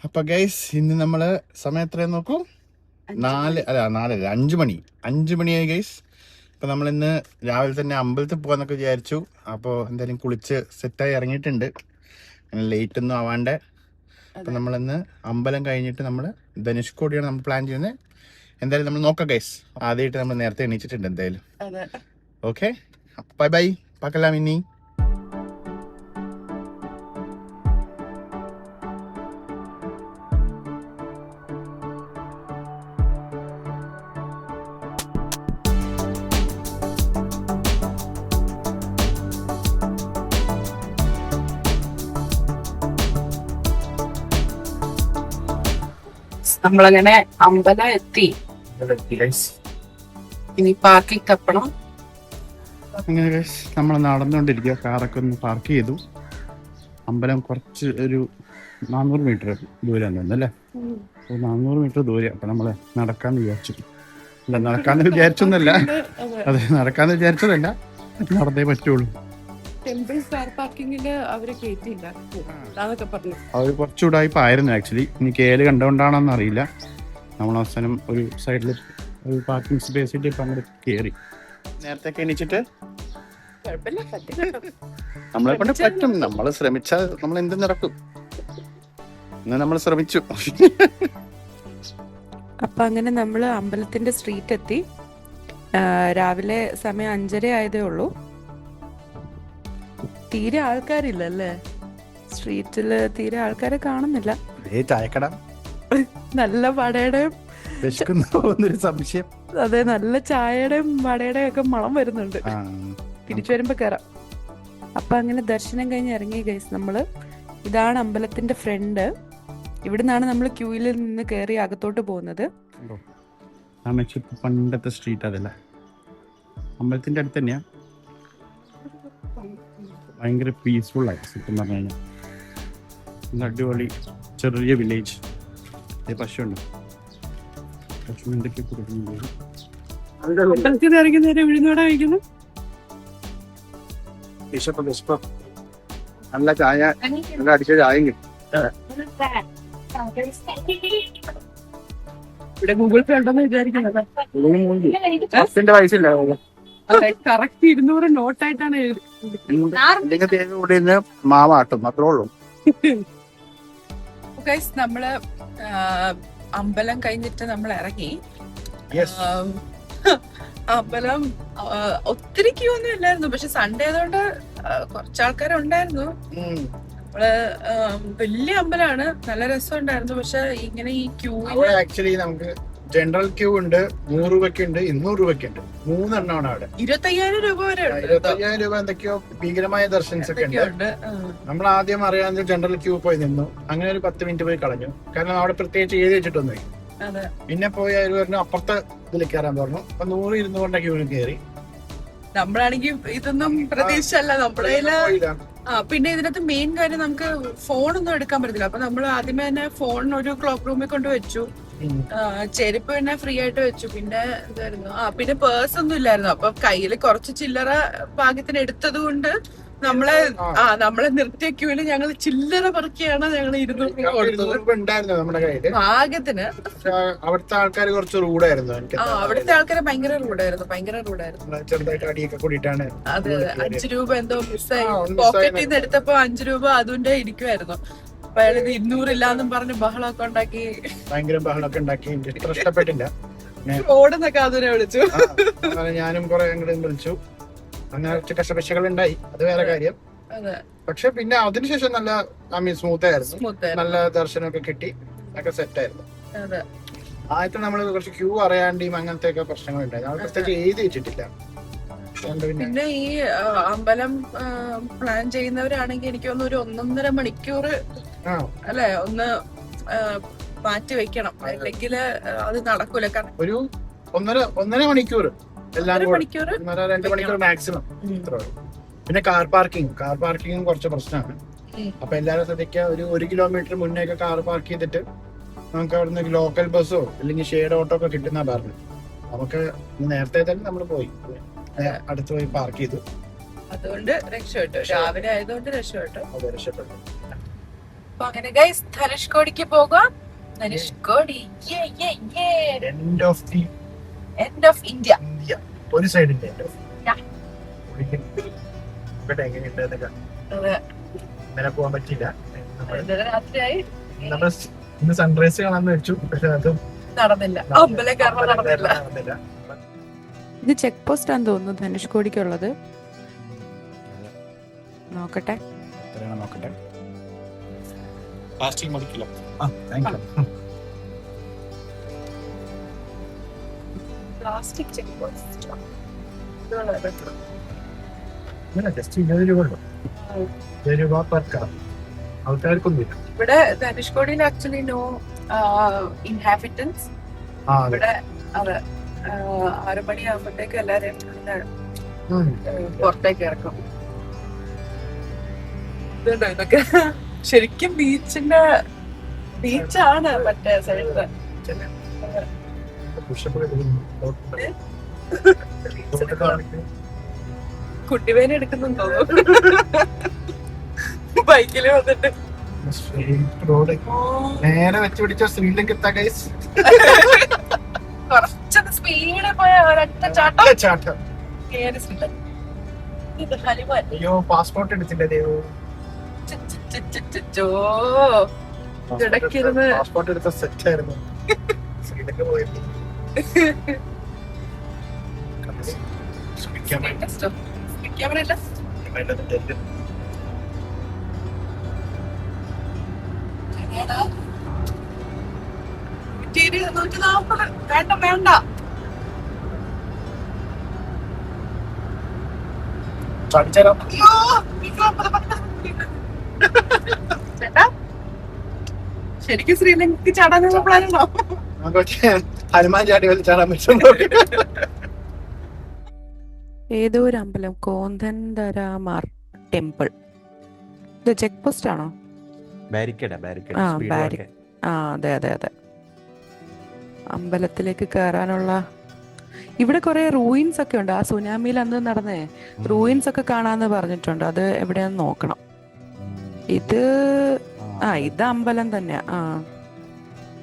അപ്പൊ ഗൈസ് ഇന്ന് നമ്മള് സമയം എത്രയാന്ന് നോക്കൂ. 5 മണിയായി ഗൈസ്. അപ്പൊ നമ്മളിന്ന് രാവിലെ തന്നെ അമ്പലത്തിൽ പോകാന്നൊക്കെ വിചാരിച്ചു. അപ്പോൾ എന്തായാലും കുളിച്ച് സെറ്റായി ഇറങ്ങിയിട്ടുണ്ട്. അങ്ങനെ ലേറ്റ് ഒന്നും ആവാണ്ട്. അപ്പൊ നമ്മളിന്ന് അമ്പലം കഴിഞ്ഞിട്ട് നമ്മൾ ധനുഷ്കോടിയാണ് നമ്മൾ പ്ലാൻ ചെയ്യുന്നത്. എന്തായാലും നമ്മൾ നോക്കാം ഗൈസ്. ആദ്യമായിട്ട് നമ്മൾ നേരത്തെ എണീച്ചിട്ടുണ്ട് എന്തായാലും. ഓക്കെ, ബൈ ബൈ, പാക്കലാം ഇനി. നമ്മളങ്ങനെ അമ്പലം എത്തി. ഇനി പാർക്കിംഗ് തപ്പണം. അങ്ങനെ ഗൈസ് നമ്മൾ നടന്നുകൊണ്ടിരിക്കുക. കാറൊക്കെ ഒന്ന് പാർക്ക് ചെയ്തു. അമ്പലം കുറച്ച് ഒരു 400 മീറ്റർ ദൂരം തോന്നുന്നല്ലേ. 400 മീറ്റർ ദൂരം. അപ്പൊ നമ്മള് നടക്കാന്ന് വിചാരിച്ചു. അല്ല, നടക്കാന്ന് വിചാരിച്ചൊന്നല്ല. അതെ, നടക്കാന്ന് വിചാരിച്ചതല്ല, നടന്നേ പറ്റുള്ളൂ. ടെമ്പിൾ കാർ പാർക്കിങ്ങില് അവര് കേറ്റില്ല അതൊക്കെ പറഞ്ഞു. അവർ കുറച്ചുകൂടെ ആയിരുന്നു ആക്ച്വലി. ഇനി കേല് കണ്ടുകൊണ്ടാണെന്ന് അറിയില്ല. നമ്മൾ അവസാനം ഒരു സൈഡിൽ ഒരു പാർക്കിംഗ് സ്പേസിൽ ഇപ്പം അങ്ങോട്ട് കയറി. നേരത്തെ എണീച്ചിട്ട് നമ്മളെ കൊണ്ട് പറ്റും. നമ്മൾ ശ്രമിച്ചാൽ നമ്മൾ എന്തും നടക്കും. ഇന്ന് നമ്മൾ ശ്രമിച്ചു. അപ്പൊ അങ്ങനെ നമ്മള് അമ്പലത്തിന്റെ സ്ട്രീറ്റ് എത്തി. രാവിലെ സമയം 5:30 ആയതേ ഉള്ളൂ. തീരെ ആൾക്കാരില്ല അല്ലേ, സ്ട്രീറ്റില് തീരെ ആൾക്കാരെ കാണുന്നില്ല. ചായക്കട നല്ല വടയുടെയും സംശയം. അതെ, നല്ല ചായയുടെയും വടയുടെയും ഒക്കെ മണം വരുന്നുണ്ട്. തിരിച്ചു വരുമ്പോ കയറാം. അപ്പൊ അങ്ങനെ ദർശനം കഴിഞ്ഞ് ഇറങ്ങി ഗൈസ്. നമ്മള് ഇതാണ് അമ്പലത്തിന്റെ ഫ്രണ്ട്. ഇവിടുന്നാണ് നമ്മൾ ക്യൂവിൽ നിന്ന് കയറി അകത്തോട്ട് പോകുന്നത്. പണ്ടത്തെ സ്ട്രീറ്റ് അതല്ല, അമ്പലത്തിന്റെ അടുത്ത് തന്നെയാ. ഭയങ്കര പീസ്ഫുൾ ആയി സത്യം പറഞ്ഞു കഴിഞ്ഞാൽ. അടിപൊളി ചെറിയ വില്ലേജ്. പശുണ്ട്. പശു എന്തൊക്കെ കൊടുക്കുന്നു. നല്ല ചായ, നല്ല അടിച്ച ചായയും കിട്ടും. ഇവിടെ ഗൂഗിൾ പേ ഉണ്ടെന്ന് വിചാരിക്കുന്നത്. പൈസ ഇല്ല. കറക്റ്റ് 200 നോട്ടായിട്ടാണ് മാവാട്ടും അത്രേ ഉള്ളൂ. നമ്മള് അമ്പലം കഴിഞ്ഞിട്ട് നമ്മൾ ഇറങ്ങി. അമ്പലം ഒത്തിരി ക്യൂ ഒന്നും ഇല്ലായിരുന്നു. പക്ഷെ സൺഡേ ആയതുകൊണ്ട് കുറച്ചാൾക്കാരുണ്ടായിരുന്നു. നമ്മള് വലിയ അമ്പലമാണ്, നല്ല രസമുണ്ടായിരുന്നു. പക്ഷെ ഇങ്ങനെ ഈ ക്യൂ ആക്ച്വലി നമുക്ക് ജനറൽ ക്യൂ ഉണ്ട്, 100 രൂപയ്ക്കുണ്ട്, 200 രൂപയ്ക്കുണ്ട്. 3 എണ്ണമാണ് അവിടെ. 25,000 രൂപ വരെ. 25,000 രൂപ എന്തൊക്കെയോ ഭീകരമായ ദർശനസ് ഒക്കെ ഉണ്ട്. നമ്മൾ ആദ്യം അറിയാവുന്ന ജനറൽ ക്യൂ പോയി നിന്നു. അങ്ങനെ ഒരു 10 മിനിറ്റ് പോയി കളഞ്ഞു. കാരണം അവിടെ പ്രത്യേകിച്ച് എഴുതി വെച്ചിട്ടൊന്നും. പിന്നെ പോയി അവർ പറഞ്ഞു അപ്പുറത്തെ ഇതിൽ കയറാൻ പറഞ്ഞു. അപ്പൊ 100-200 ക്യൂവിൽ കയറി. നമ്മളാണെങ്കിൽ ഇതൊന്നും പ്രതീക്ഷിച്ചല്ല നമ്മുടെ. പിന്നെ ഇതിനകത്ത് മെയിൻ കാര്യം നമുക്ക് ഫോണൊന്നും എടുക്കാൻ പറ്റത്തില്ല. അപ്പൊ നമ്മൾ ആദ്യമേ തന്നെ ഫോൺ ഒരു ക്ലോക്ക് റൂമിൽ കൊണ്ട് വെച്ചു. ചെരുപ്പ് പിന്നെ ഫ്രീ ആയിട്ട് വെച്ചു. പിന്നെ എന്തായിരുന്നു, പിന്നെ പേഴ്സ് ഒന്നും ഇല്ലായിരുന്നു. അപ്പൊ കയ്യില് കുറച്ച് ചില്ലറ ഭാഗ്യത്തിന് എടുത്തത് കൊണ്ട് നമ്മളെ നിർത്തിയ ക്യൂവില് ഞങ്ങൾ ചില്ലറ പറക്കിയാണ് ഞങ്ങൾ 200 നമ്മുടെ കയ്യില് ഭാഗ്യത്തിന്. അവിടുത്തെ ആൾക്കാർ കുറച്ച് റൂഡായിരുന്നു. അവിടുത്തെ ആൾക്കാര് ഭയങ്കര റൂഡായിരുന്നു. ചെറുതായിട്ട് അടിയൊക്കെ കൂടിയിട്ടാണ്. അതെ, 5 രൂപ എന്തോ മിസ്സായി. പോക്കറ്റിൽ നിന്ന് എടുത്തപ്പോ 5 രൂപ അതിന്റെ ഇരിക്കുവായിരുന്നു. അപ്പൊ അയാൾ 200 ഇല്ലാന്നും പറഞ്ഞ് ബഹളമൊക്കെ ഉണ്ടാക്കി. ഭയങ്കര ബഹളമൊക്കെ ഉണ്ടാക്കി. എനിക്ക് ഇഷ്ടപ്പെട്ടില്ല. ഓടുന്നൊക്കെ അതിനെ വിളിച്ചു. ഞാനും കുറെ അങ്ങോട്ട് വിളിച്ചു. അങ്ങനെ കുറച്ച് കശപശകൾ ഉണ്ടായി, അത് വേറെ കാര്യം. പക്ഷെ പിന്നെ അതിനുശേഷം നല്ല സ്മൂത്ത് ആയിരുന്നു. നല്ല ദർശനമൊക്കെ കിട്ടി, ഒക്കെ സെറ്റ് ആയിരുന്നു. ആദ്യത്തെ നമ്മള് കുറച്ച് ക്യൂ അറിയാണ്ടിയും അങ്ങനത്തെ ഒക്കെ പ്രശ്നങ്ങൾ ഉണ്ടായി. നമ്മൾ പ്രത്യേകിച്ച് എഴുതി വെച്ചിട്ടില്ല. പിന്നെ ഈ അമ്പലം പ്ലാൻ ചെയ്യുന്നവരാണെങ്കിൽ എനിക്ക് തോന്നുന്നു ഒരു 1.5 മണിക്കൂർ അല്ലെ ഒന്ന് മാറ്റി വെക്കണം, അല്ലെങ്കിൽ അത് നടക്കൂല. കാരണം ഒരു 1.5 മണിക്കൂർ 2 മണിക്കൂർ മാക്സിമം. പിന്നെ കാർ പാർക്കിംഗ് കുറച്ച് പ്രശ്നമാണ്. അപ്പൊ എല്ലാരും ശ്രദ്ധിക്കുക, ഒരു 1 കിലോമീറ്റർ മുന്നേ ഒക്കെ കാർ പാർക്ക് ചെയ്തിട്ട് നമുക്ക് അവിടുന്ന് ലോക്കൽ ബസ്സോ അല്ലെങ്കിൽ ഷെയർഡ് ഓട്ടോ ഒക്കെ കിട്ടുന്ന പറഞ്ഞു. നമുക്ക് നേരത്തെ തന്നെ നമ്മൾ പോയി അടുത്ത് പോയി പാർക്ക് ചെയ്തു. അതുകൊണ്ട് രക്ഷപ്പെട്ടു. രാവിലെ ആയതുകൊണ്ട് രക്ഷപ്പെട്ടു. അതെ, രക്ഷപ്പെട്ടു. അപ്പൊ അങ്ങനെ ഗൈസ് ധനുഷ്കോടിക്ക് പോകാം. Dhanushkodi end of the end of India. India ഒരു സൈഡിന്റെ Yeah. ഇവിടെ എങ്ങനെയുണ്ട് എന്നൊക്കെ അതെ. ഇന്നലെ പോകാൻ പറ്റിയില്ല. ഇന്നലെ രാത്രിയായി നമ്മൾ ഇന്ന് സൺറൈസ് കാണാന്ന് വെച്ചു, പക്ഷെ അത് നടന്നില്ല. അമ്പലം കാരണം നടന്നില്ല. നടന്നില്ല. ഇത് ചെക്ക് പോസ്റ്റ് ആണെന്ന് തോന്നുന്നു ധനുഷ്കോടിക്കുള്ളത്. നോക്കട്ടെ. എത്രയാണ് നോക്കട്ടെ. പ്ലാസ്റ്റിക് മതിക്കില്ല. Thank you. Plastic check post just 20 രൂപ ഉള്ളൂ. 20 രൂപ പെർ കാർ. ആൾക്കാർക്കൊന്നുമില്ല ഇവിടെ. ധനുഷ്കോടിയിൽ ആക്ച്വലി നോ ഇൻഹാബിറ്റൻസ്. ഇവിടെ അതെ 6 മണിയാകുമ്പോഴത്തേക്ക് എല്ലാരും പുറത്തേക്ക് ഇറക്കും. ഇതുണ്ടോ ഇതൊക്കെ ശരിക്കും ബീച്ചാണ് മറ്റേ സൈഡില്. കുട്ടിവേന എടുക്കുന്നുണ്ടോ ബൈക്കില് വന്നിട്ട് നേരെ വെച്ച് പിടിച്ച ശ്രീലങ്ക കുറച്ചൊന്ന് സ്പീഡിൽ പോയ ഒരൊറ്റ ചാട്ടം കേറി ശ്രീലങ്ക. ഇത് ഹനുമാൻ. അയ്യോ പാസ്പോർട്ട് എടുത്തില്ല ദേവു. ഇടയ്ക്കിരുന്ന് പാസ്പോർട്ട് എടുത്ത സെറ്റ് ആയിരുന്നു. ശ്രീലങ്ക പോയത് ക്യാമറ വേണ്ട. ചേട്ടാ ശരിക്കും ശ്രീലങ്കക്ക് ചാടാനുള്ള പ്ലാനാണോ? ഹനുമാൻ ചാടി വലിയ ചാടാൻ പറ്റും. ഏതോ ഒരു അമ്പലം, കോന്തൻതരാമാർ ടെമ്പിൾ. ഇത് ചെക്ക് പോസ്റ്റ് ആണോ? അതെ അതെ അതെ. അമ്പലത്തിലേക്ക് കയറാനുള്ള ഇവിടെ കുറെ റൂയിൻസ് ഒക്കെ ഉണ്ട്. ആ സുനാമിയിൽ അന്ന് നടന്നേ റൂയിൻസ് ഒക്കെ കാണാന്ന് പറഞ്ഞിട്ടുണ്ട്. അത് എവിടെയാന്ന് നോക്കണം. ഇത് ഇത് അമ്പലം തന്നെയാ.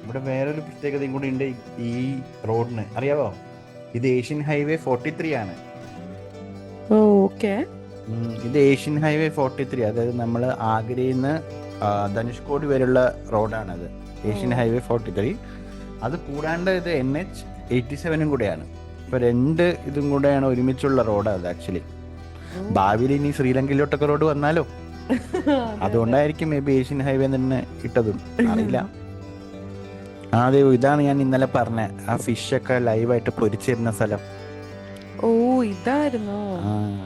ഇവിടെ വേറൊരു പ്രത്യേകതയും കൂടി ഉണ്ട് ഈ റോഡിന്, അറിയാവോ? ഇത് ഏഷ്യൻ ഹൈവേ 43 ആണ്. ഓക്കെ. ഇത് ഏഷ്യൻ ഹൈവേ 43, അതായത് നമ്മൾ ആഗ്രയിൽ നിന്ന് ധനുഷ്കോടി വരെയുള്ള റോഡാണത്, ഏഷ്യൻ ഹൈവേ 43. അത് കൂടാണ്ട് ഇത് NH 87 കൂടെയാണ്. ഇപ്പൊ 2 ഇതും കൂടെയാണ് ഒരുമിച്ചുള്ള റോഡ് അത് ആക്ച്വലി. ഭാവിയിൽ ഇനി ശ്രീലങ്കയിലോട്ടൊക്കെ റോഡ് വന്നാലോ, അതുകൊണ്ടായിരിക്കും മേ ബി ഏഷ്യൻ ഹൈവേ തന്നെ ഇട്ടതും, അറിയില്ല. അതെ, ഇതാണ് ഞാൻ ഇന്നലെ പറഞ്ഞ ആ ഫിഷൊക്കെ ലൈവായിട്ട് പൊരിച്ചിരുന്ന സ്ഥലം. ഓ ഇതായിരുന്നു.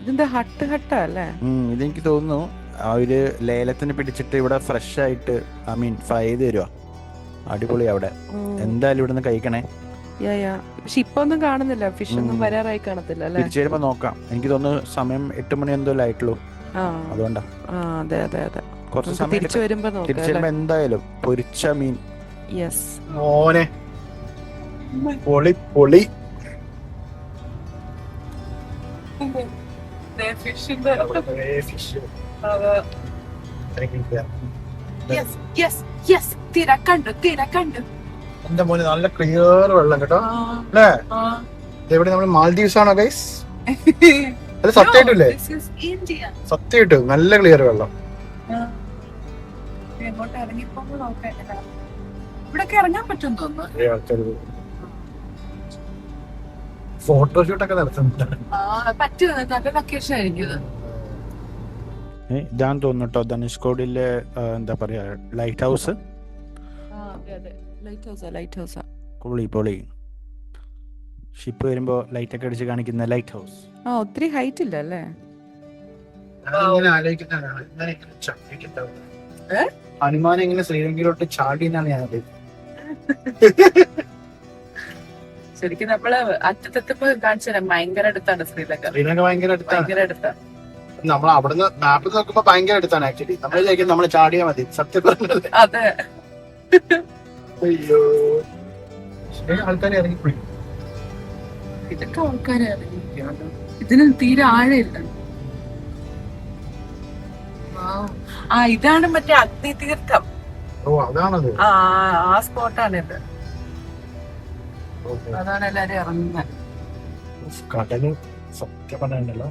ഇതെന്താ ഹട്ടാ അല്ലേ? ഇതെനിക്ക് തോന്നുന്നു അവര് ലേലത്തിന് പിടിച്ചിട്ട് ഇവിടെ ഫ്രഷ് ആയിട്ട് ഫ്രൈ ചെയ്ത് തരുവാ. അടിപൊളി. അവിടെ എന്തായാലും ഇവിടെ നിന്ന് കഴിക്കണേ. പക്ഷെ ഇപ്പൊ ഒന്നും കാണുന്നില്ല, ഫിഷ് ഒന്നും വരാറായി കാണത്തില്ല അല്ലേ? തിരിച്ചു വരുമ്പോ നോക്കാം. എനിക്ക് തോന്നുന്നു സമയം 8 മണി എന്തോ ആയിട്ടുള്ളൂ, അതുകൊണ്ടാ. അതെ അതെ അതെ. കുറച്ച് സമയം തിരിച്ചു വരുമ്പോ എന്തായാലും പൊരിച്ച മീൻ. മോനെ പൊളി പൊളി. എന്റെ മോനെ നല്ല ക്ലിയർ വെള്ളം കേട്ടോ അല്ലേ? ഇതെവിടെ നമ്മുടെ മാൽദീവ്സ് ആണോ ഗൈസ്? അത് സത്യമായിട്ടില്ലേ? സത്യമായിട്ട് നല്ല ക്ലിയർ വെള്ളം. ഫോട്ടോഷൂട്ടൊക്കെ നടത്തുന്നുണ്ട്. ഇതാന്ന് തോന്നുന്നു കേട്ടോ ധനുഷ്കോടിയിലെ എന്താ പറയാ ലൈറ്റ് ഹൗസ്. പൊളി. ഷിപ്പ് വരുമ്പോ ലൈറ്റ് ഒക്കെ അടിച്ച് കാണിക്കുന്ന ലൈറ്റ് ഹൗസ്. ഒത്തിരി ഹൈറ്റ് ഇല്ല അല്ലേ? ഹനുമാൻ എങ്ങനെ ശ്രീലങ്കയിലോട്ട് ചാടി എന്നാണ് ഞാൻ ശരിക്കും നമ്മള് അറ്റത്തെത്തപ്പോ കാണിച്ചു തരാം. ഭയങ്കര അടുത്താണ് ശ്രീലങ്ക. ഭയങ്കര അടുത്താണ്. നമ്മൾ അവിടുന്ന് മാപ്പിൽ നോക്കുമ്പോ ഭയങ്കര അടുത്താണ് ആക്ച്വലി. നമ്മൾ വിചാരിക്കും നമ്മൾ ചാടിയാ മതി. സത്യം പറഞ്ഞത്. അതെ. അയ്യോ ആൾക്കാരെ ഇറങ്ങിപ്പോയി. ഇതൊക്കെ ആൾക്കാരെ ഇറങ്ങിയിരിക്കുകയാണ്. ഇതിന് തീരെ ആഴമില്ല. ഇതാണ് മറ്റേ അഗ്നി തീർത്ഥം. ഓ അതാണത്. ആ സ്പോട്ടാണിത്. അതാണ് എല്ലാരും ഇറങ്ങുന്നത്. കടല് സത്യം പറഞ്ഞല്ലോ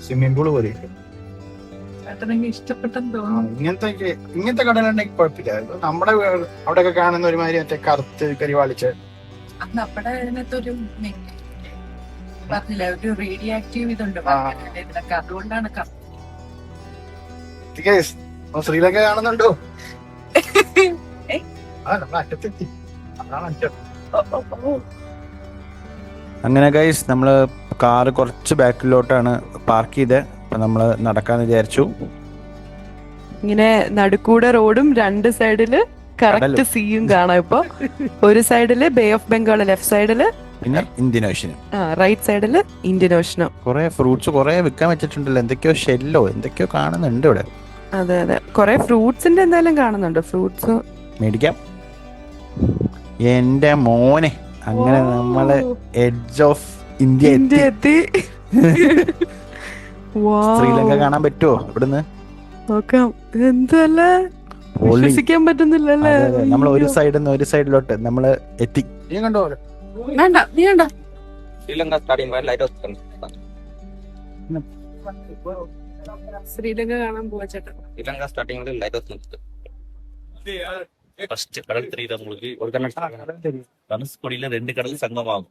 സ്വിമ്മിംഗ് പൂള് പോലെ ചേട്ടനെങ്കിൽ ഇഷ്ടപ്പെട്ടെന്ന് തോന്നുന്നു. ഇങ്ങനത്തെ കടലുണ്ടെങ്കിൽ കുഴപ്പമില്ല. നമ്മുടെ അവിടെയൊക്കെ കാണുന്ന ഒരുമാതിരി മറ്റേ കറുത്ത് കരിവാളിച്ച് അന്ന് അവിടെ അതിനകത്തൊരു പറഞ്ഞില്ല, ഒരു റേഡിയോ ആക്റ്റീവ് ഇതുണ്ട് ഇതിലൊക്കെ, അതുകൊണ്ടാണ് ശ്രീലങ്ക കാണുന്നുണ്ടോ? നമ്മുടെ അറ്റത്തെത്തി. അതാണ് അറ്റം. അങ്ങനെ ഗൈസ് നമ്മൾ കാറ് കുറച്ച് ബാക്കിലോട്ടാണ് പാർക്ക് ചെയ്തത്. അപ്പം നമ്മൾ നടക്കാന്ന് വിചാരിച്ചു. ഇങ്ങനെ നടുക്കൂടെ റോഡും രണ്ട് സൈഡില് കറക്റ്റ് സീയും കാണാം. ഇപ്പൊ ഒരു സൈഡില് ബേ ഓഫ് ബംഗാൾ, ലെഫ്റ്റ് സൈഡില് പിന്നെ ഇന്ത്യൻ ഓഷ്യനും, റൈറ്റ് സൈഡില് ഇന്ത്യൻ ഓഷ്യനും. കുറെ ഫ്രൂട്ട്സ് കുറെ വിൽക്കാൻ വെച്ചിട്ടുണ്ടല്ലോ. എന്തൊക്കെയോ ഷെല്ലോ എന്തൊക്കെയോ കാണുന്നുണ്ട് ഇവിടെ. അതെ അതെ, കുറെ ഫ്രൂട്ട്സിന്റെ എന്തായാലും കാണുന്നുണ്ട്. ഫ്രൂട്ട്സ് മേടിക്കാം. എന്റെ മോനെ, അങ്ങനെ നമ്മള് എഡ്ജ് ഓഫ് ഇന്ത്യ എത്തി. ശ്രീലങ്ക കാണാൻ പറ്റുമോ ഇവിടുന്ന്? നോക്കാം. എന്തല്ലേ വിശ്വസിക്കാൻ പറ്റുന്നില്ലല്ലേ. നമ്മൾ ഒരു സൈഡിൽ നിന്ന് ഒരു സൈഡിലോട്ട് നമ്മള് എത്തി. നീ കണ്ടോ? വേണ്ട, നീ വേണ്ട. ശ്രീലങ്ക കാണാൻ പോവാ ചേട്ടാ. ஃபர்ஸ்ட் கடல் தெரியுது உங்களுக்கு? ஒரு தனுஷ்கோடியில 2 கடல் சங்கமாகும்.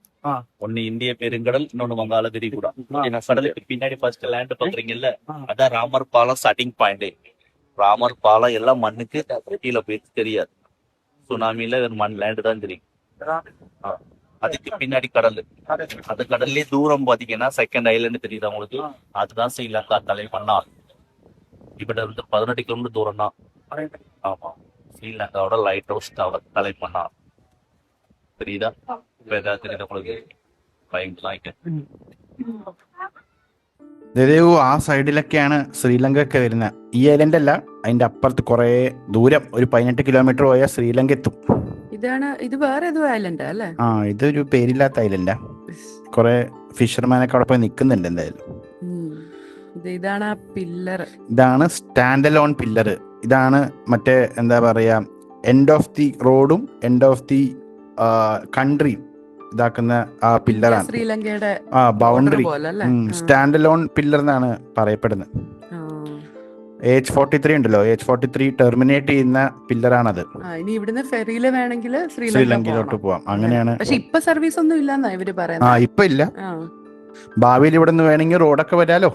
ஒன்னு இந்திய பெருங்கடல், இன்னொன்னு வங்காள விரிகுடா. கடலுக்கு பின்னாடி ஃபர்ஸ்ட் லேண்ட் பாக்குறீங்கல்ல, அதான் ராமர் பாலம் ஸ்டார்டிங் பாயிண்ட். ராமர் பாலம் எல்லாம் மண்ணுக்கு கீழே போய் தெரியாது. சுனாமில மண் லேண்ட் தான் தெரியும். அதுக்கு பின்னாடி கடல். அது கடல்லே தூரம் பாத்தீங்கன்னா செகண்ட் ஐலண்ட் தெரியுது உங்களுக்கு? அதுதான் ஸ்ரீலங்கா தலைமன்னா. இப்ப இருந்து 18 கிலோமீட்டர் தூரம் தான். ஆமா, ஸ்ரீலங்காவோட லைட் ஹவுஸ் தலைமன்னா தெரியுதா? இப்ப ஏதாவது தெரியுதா உங்களுக்கு? பயங்கரமாയിട്ട് ആ സൈഡിലൊക്കെയാണ് ശ്രീലങ്ക ഒക്കെ വരുന്നത്. ഈ ഐലൻഡ് അല്ല, അതിന്റെ അപ്പുറത്ത് കുറെ ദൂരം, ഒരു 18 കിലോമീറ്റർ പോയാൽ ശ്രീലങ്ക എത്തും. ഇത് വേറെ ഏതോ ഐലൻഡ് അല്ലേ? ഇതൊരു പേരില്ലാത്ത ഐലൻഡാ. കുറെ ഫിഷർമാനൊക്കെ അവിടെ പോയി നിൽക്കുന്നുണ്ട്. എന്തായാലും ഇതാണ് ആ പില്ലർ. ഇതാണ് സ്റ്റാൻഡ് അലോൺ പില്ലർ. ഇതാണ് മറ്റേ എന്താ പറയാ, എൻഡ് ഓഫ് ദി റോഡും എൻഡ് ഓഫ് ദി കൺട്രിയും ഇതാക്കുന്ന ആ പില്ലറാണ്. ശ്രീലങ്കയുടെ ബൗണ്ടറി സ്റ്റാൻഡ് അലോൺ പില്ലർ എന്നാണ് പറയപ്പെടുന്നത്. H43 ഉണ്ടല്ലോ, H43 ടെർമിനേറ്റ് ചെയ്യുന്ന പില്ലറാണത്. ഇനി ഇവിടുന്ന് ഫെറിയില് വേണമെങ്കിൽ ശ്രീലങ്കയിലോട്ട് പോവാം. അങ്ങനെയാണ്. പക്ഷെ ഇപ്പൊ സർവീസ് ഒന്നും ഇല്ലെന്നാ ഇവര് പറയുന്നത്. ഇപ്പൊ ഇല്ല. ഭാവിയിൽ ഇവിടെ നിന്ന് വേണമെങ്കിൽ റോഡൊക്കെ വരാലോ.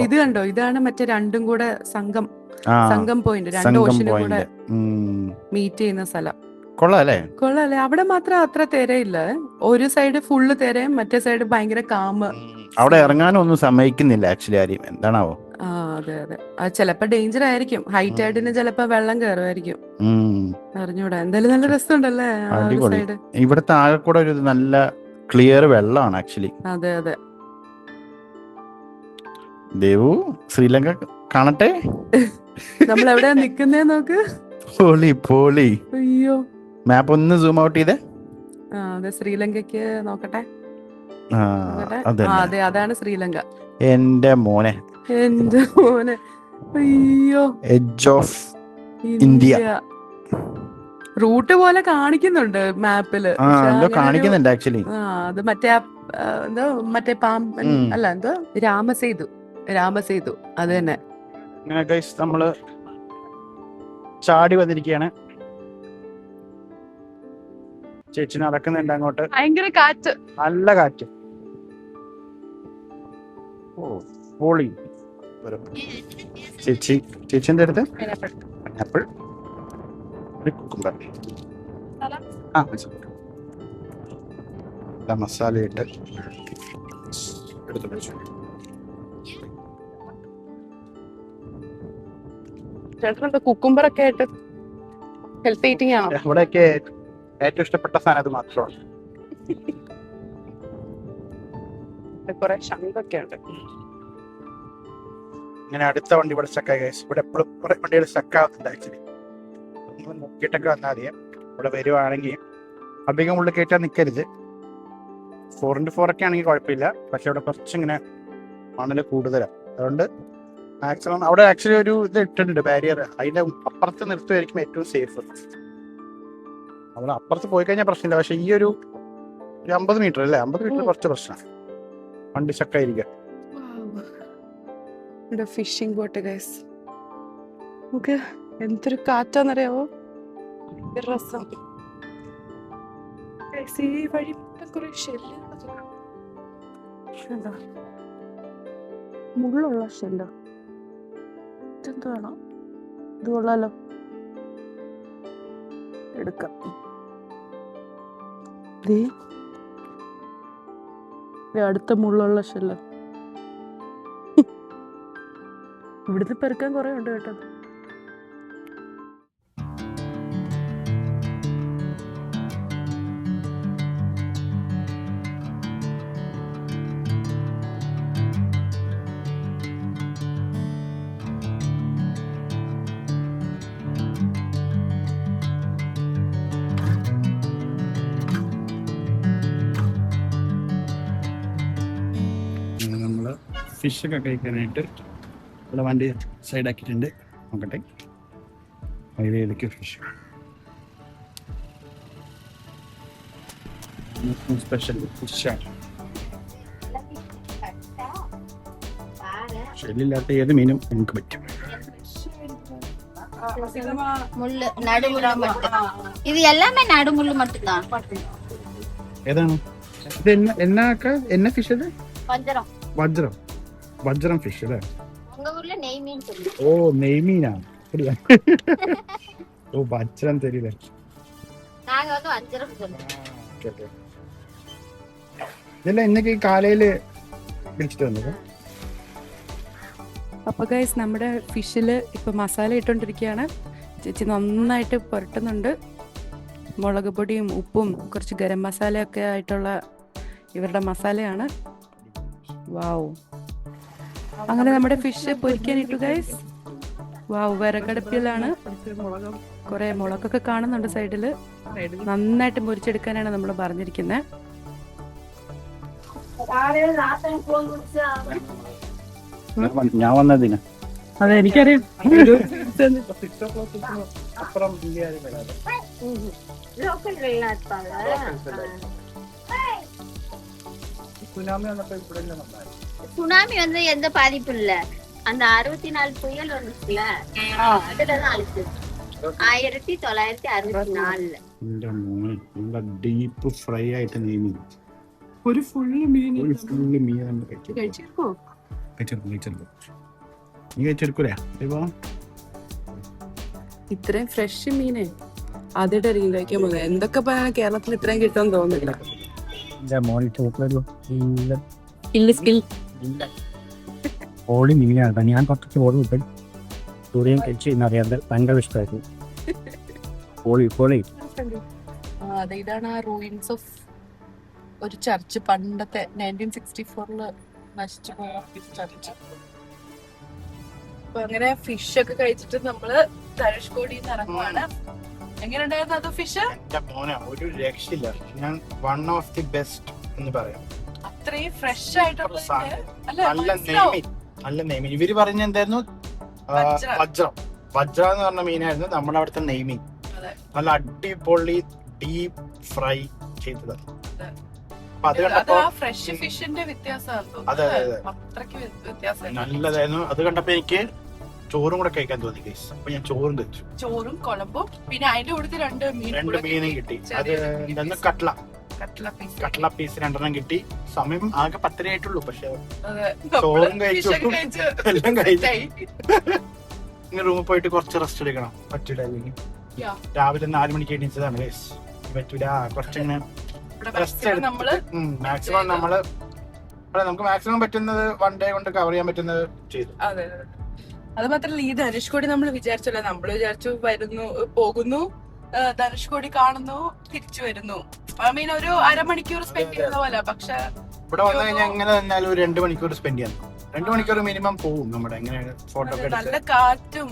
ഇത് കണ്ടോ, ഇതാണ് മറ്റേ രണ്ടും കൂടെ സംഗം പോയിന്റ്, രണ്ട് ഓഷനും കൂടെ മീറ്റ് ചെയ്യുന്ന സ്ഥലം. കൊള്ളാല്ലേ? അവിടെ മാത്രം അത്ര തിരയില്ല. ഒരു സൈഡ് ഫുള്ള് തിരയും, മറ്റേ സൈഡ് ഭയങ്കര കാമ്. അവിടെ ഇറങ്ങാനൊന്നും സമ്മതിക്കുന്നില്ല ആക്ച്വലി ആരും. എന്താണാവോ? അതെ അതെ, അത് ചിലപ്പോ ഡേഞ്ചർ ആയിരിക്കും. ഹൈറ്റ് ആയിട്ടിന് ചിലപ്പോ വെള്ളം കയറുമായിരിക്കും, അറിഞ്ഞൂടാ. എന്തായാലും നല്ല രസമുണ്ടല്ലേ സൈഡ്. ഇവിടുത്തെ ആകെ കൂടെ ഒരു നല്ല ക്ലിയർ വെള്ളമാണ് ആക്ച്വലി. അതെ അതെ. ദേവു, ശ്രീലങ്ക കാണട്ടെ. നമ്മൾ എവിടെയാ നിക്കുന്നേ നോക്ക്. പോളി. അയ്യോ, മാപ്പ് ഒന്ന് സൂം ഔട്ട് ചെയ്തേ. അതെ, ശ്രീലങ്കയ്ക്ക് നോക്കട്ടെ. അതെ, അതാണ് ശ്രീലങ്ക. എന്റെ മോനെ. അയ്യോ, എഡ്ജ് ഓഫ് ഇന്ത്യ റൂട്ട് പോലെ കാണിക്കുന്നുണ്ട് മാപ്പില്. കാണിക്കുന്നുണ്ട് ആക്ച്വലി. അത് മറ്റേ എന്തോ മറ്റേ അല്ല, എന്തോ രാമസേതു അത് തന്നെ. നമ്മള് ചാടി വന്നിരിക്കുകയാണ്. ചേച്ചി നടക്കുന്നുണ്ട് അങ്ങോട്ട്. ഭയങ്കര കാറ്റ്, നല്ല കാറ്റ്. പോളി. ചേച്ചിന്റെ അടുത്ത് ആപ്പിൾ, കുക്കുംബർ, മസാല ഇട്ട് എടുത്തു വെച്ചു. കുക്കുംബറൊക്കെ ആയിട്ട് ഹെൽത്ത് ഈറ്റിംഗ് ആണോ? ഇവിടെയൊക്കെ ഏറ്റവും ഇഷ്ടപ്പെട്ട സാധനം അത് മാത്രമാണ്. കുറെ ശംഖൊക്കെ ഉണ്ട്. ഇങ്ങനെ അടുത്ത വണ്ടി ഇവിടെ സ്റ്റക്കായി. ഇവിടെ എപ്പോഴും കുറെ വണ്ടികൾ സ്റ്റക്കാവുന്നുണ്ട് ആക്ച്വലി. നിങ്ങൾ നോക്കിയിട്ടൊക്കെ വന്നാൽ മതി. ഇവിടെ വരുവാണെങ്കിൽ അധികം ഉള്ളിൽ കയറ്റാൻ നിൽക്കരുത്. 4x4 ഒക്കെ ആണെങ്കിൽ കുഴപ്പമില്ല. പക്ഷെ ഇവിടെ കുറച്ചിങ്ങനെ മണല് കൂടുതലാണ്. അതുകൊണ്ട് മാക്സിമം അവിടെ ആക്ച്വലി ഒരു ഇത് ഇട്ടിട്ടുണ്ട് ബാരിയർ, അതിന്റെ അപ്പുറത്ത് നിർത്തുമായിരിക്കും ഏറ്റവും സേഫ്. അവിടെ അപ്പുറത്ത് പോയി കഴിഞ്ഞാൽ പ്രശ്നമില്ല, പക്ഷെ ഈ ഒരു 50 മീറ്റർ അല്ലേ, 50 മീറ്റർ കുറച്ച് പ്രശ്നമാണ്, വണ്ടി ചക്കായിരിക്കാം. ഇവിടെ ഫിഷിംഗ് ബോട്ട് ഗൈസ്, നമുക്ക് എന്തൊരു കാറ്റാന്നറിയാവോ, രസം. ഈ വഴി കുറെ ഷെല്ല്, മുള്ളുള്ള ഷെല്ലോ, ഇതെന്താണോ, ഇത് കൊള്ളാലോ, എടുക്കാം. അടുത്ത മുള്ളുള്ള ഷെല്ലോ, ഇവിടുന്ന് പെറുക്കാൻ കുറെ ഉണ്ട് കേട്ടോ. നമ്മള് ഫിഷൊക്കെ കഴിക്കാനായിട്ട് ഇവിടെ വണ്ടി സൈഡാക്കിയിട്ടുണ്ട്. നോക്കട്ടെ, ഹൈവേയിലേക്ക് ഫിഷ് സ്പെഷ്യൽ ഫിഷാണ്. ഷെല്ലില്ലാത്ത ഏത് മീനും നമുക്ക് പറ്റും. முள்ளு நடுமுள்ளு மட்டும். இது எல்லாமே நடுமுள்ளு மட்டும்தான். ഏതാണ് ഇത്? എന്ന ഫിഷ് ഇത്? வஞ்சரம். വജ്രം, വജ്രം ഫിഷ് അല്ലേ? உங்க ஊர்ல நெய் மீன் சொல்லுங்க. ഓ നെയ്മീനാണ്. ഓ വജ്രം തരില്ല. நாங்க வந்து வஞ்சரம் சொல்லுவோம். ഇതെല്ലാം ഇന്നൊക്കെ ഈ കാലയില് പിടിച്ചിട്ട് വന്നത്. അപ്പോൾ ഗൈസ് നമ്മുടെ ഫിഷിൽ ഇപ്പോൾ മസാല ഇട്ടുകൊണ്ടിരിക്കുകയാണ്. ചേച്ചി നന്നായിട്ട് പുരട്ടുന്നുണ്ട്. മുളക് പൊടിയും ഉപ്പും കുറച്ച് ഗരം മസാലയൊക്കെ ആയിട്ടുള്ള ഇവരുടെ മസാലയാണ്. വാവ്, അങ്ങനെ നമ്മുടെ ഫിഷ് പൊരിക്കാനിട്ടു ഗൈസ്. വാവ്, വിറകടുപ്പിലാണ്. കുറേ മുളകൊക്കെ കാണുന്നുണ്ട് സൈഡിൽ. നന്നായിട്ട് മുരിച്ചെടുക്കാനാണ് നമ്മൾ പറഞ്ഞിരിക്കുന്നത്. ഞാൻ വന്നതിന് അതെ, എനിക്കറിയാം. അപ്പുറം லோக்கல் வெள்ளா இருப்பாங்க. സുനാമി വന്നപ്പോ ഇവിടെ சுனாமி வந்து எந்த பாதிப்பும் இல்ல. அந்த 64 புயல் வந்துச்சுல, அதுலதான் அழிச்சு 1964. ഡീപ്പ് ഫ്രൈ ആയിട്ട് നെയ്മീൻ, ഒരു ഫുള്ള് മീൻ ഒരു ഫുള്ള് മീൻ നമ്മൾ കഴിച്ചിരിക്കോ? നീ കഴിച്ചെടുക്കൂലേ? ഇത്രയും ഫ്രഷ് മീന് ആദ്യമായിട്ട് ഇറങ്ങി കഴിക്കാൻ പോകുന്നത്. എന്തൊക്കെ പറയാൻ കേരളത്തിൽ ഇത്രയും കിട്ടുമെന്ന് തോന്നുന്നില്ല. ഓളി മീനാണ്. ഞാൻ കുറച്ച് ഓടി വിട്ട് സൂര്യൻ കഴിച്ച് എന്നറിയാതെ ഭയങ്കര ഇഷ്ടമായിരുന്നു. അതെ, ഇതാണ് ആ റൂയിൻസ് ഓഫ് ഒരു ചർച്ച്, പണ്ടത്തെ 1964 നശിച്ചു പോയ ചർച്ച്. അപ്പൊ അങ്ങനെ ഫിഷ് ഒക്കെ കഴിച്ചിട്ട് നമ്മള് ധനുഷ്കോടിയിൽ നിന്ന് ഇറങ്ങുവാണ്. എങ്ങനെയുണ്ടായിരുന്നു അത് ഫിഷ്? എന്റെ മോനെ ഒരു രക്ഷയില്ല. ഞാൻ വൺ ഓഫ് ദി ബെസ്റ്റ് എന്ന് പറയാം. അത്രയും ഫ്രഷ് ആയിട്ടുള്ള നല്ല നെയ്മീൻ, നല്ല നെയ്മീൻ. ഇവര് പറഞ്ഞ എന്തായിരുന്നു? വജ്രം. വജ്ര എന്ന് പറഞ്ഞ മീനായിരുന്നു നമ്മുടെ അവിടുത്തെ നെയ്മീൻ. നല്ല അടിപൊളി ഡീപ് ഫ്രൈ ചെയ്തത്. ഫ്രഷ് ഫിഷിന്റെ വ്യത്യാസമാണ്. അതെ അതെ അതെ, അത്രയ്ക്ക് വ്യത്യാസം നല്ലതായിരുന്നു. അത് കണ്ടപ്പോ എനിക്ക് ചോറും കൂടെ കഴിക്കാൻ തോന്നി ഗൈസ്. അപ്പൊ ഞാൻ ചോറും കഴിച്ചു. ചോറും കുഴമ്പും പിന്നെ അതിന്റെ കൂടെ രണ്ട് മീനും കിട്ടി. അത് എന്താ, കട്ട്ല പീസ് 2 കിട്ടി. സമയം ആകെ 10 ആയിട്ടുള്ളൂ, പക്ഷെ ചോറും കഴിച്ചു, എല്ലാം കഴിച്ചു. ഇനി റൂമിൽ പോയിട്ട് കുറച്ച് റെസ്റ്റ് എടുക്കണം. പറ്റൂല, അല്ലെങ്കിൽ രാവിലെ 4 മണിക്ക് എണീച്ചതാണ് ഗൈസ്. പറ്റൂല, കുറച്ചിങ്ങനെ മാക്സിമം നമുക്ക് മാക്സിമം പറ്റുന്നത് 1 ഡേ കൊണ്ട് കവർ ചെയ്യാൻ പറ്റുന്നത് ചെയ്തു. അതെ, അത് മാത്രല്ല ഈ ധനുഷ്കോടി നമ്മൾ വിചാരിച്ചല്ല, നമ്മൾ വിചാരിച്ചു വരുന്നു, പോകുന്നു, ധനുഷ്കോടി കാണുന്നു, തിരിച്ചു വരുന്നു. ഐ മീൻ ഒരു അരമണിക്കൂർ സ്പെൻഡ് ചെയ്യുന്ന പോലെ. പക്ഷെ ഇവിടെ വന്നു കഴിഞ്ഞാൽ എങ്ങനെ തന്നാലും ഒരു 2 മണിക്കൂർ സ്പെൻഡ് ചെയ്യാൻ, 2 മണിക്കൂർ മിനിമം പോവും നമ്മുടെ. എങ്ങനെ ഫോട്ടോ നല്ല കാറ്റും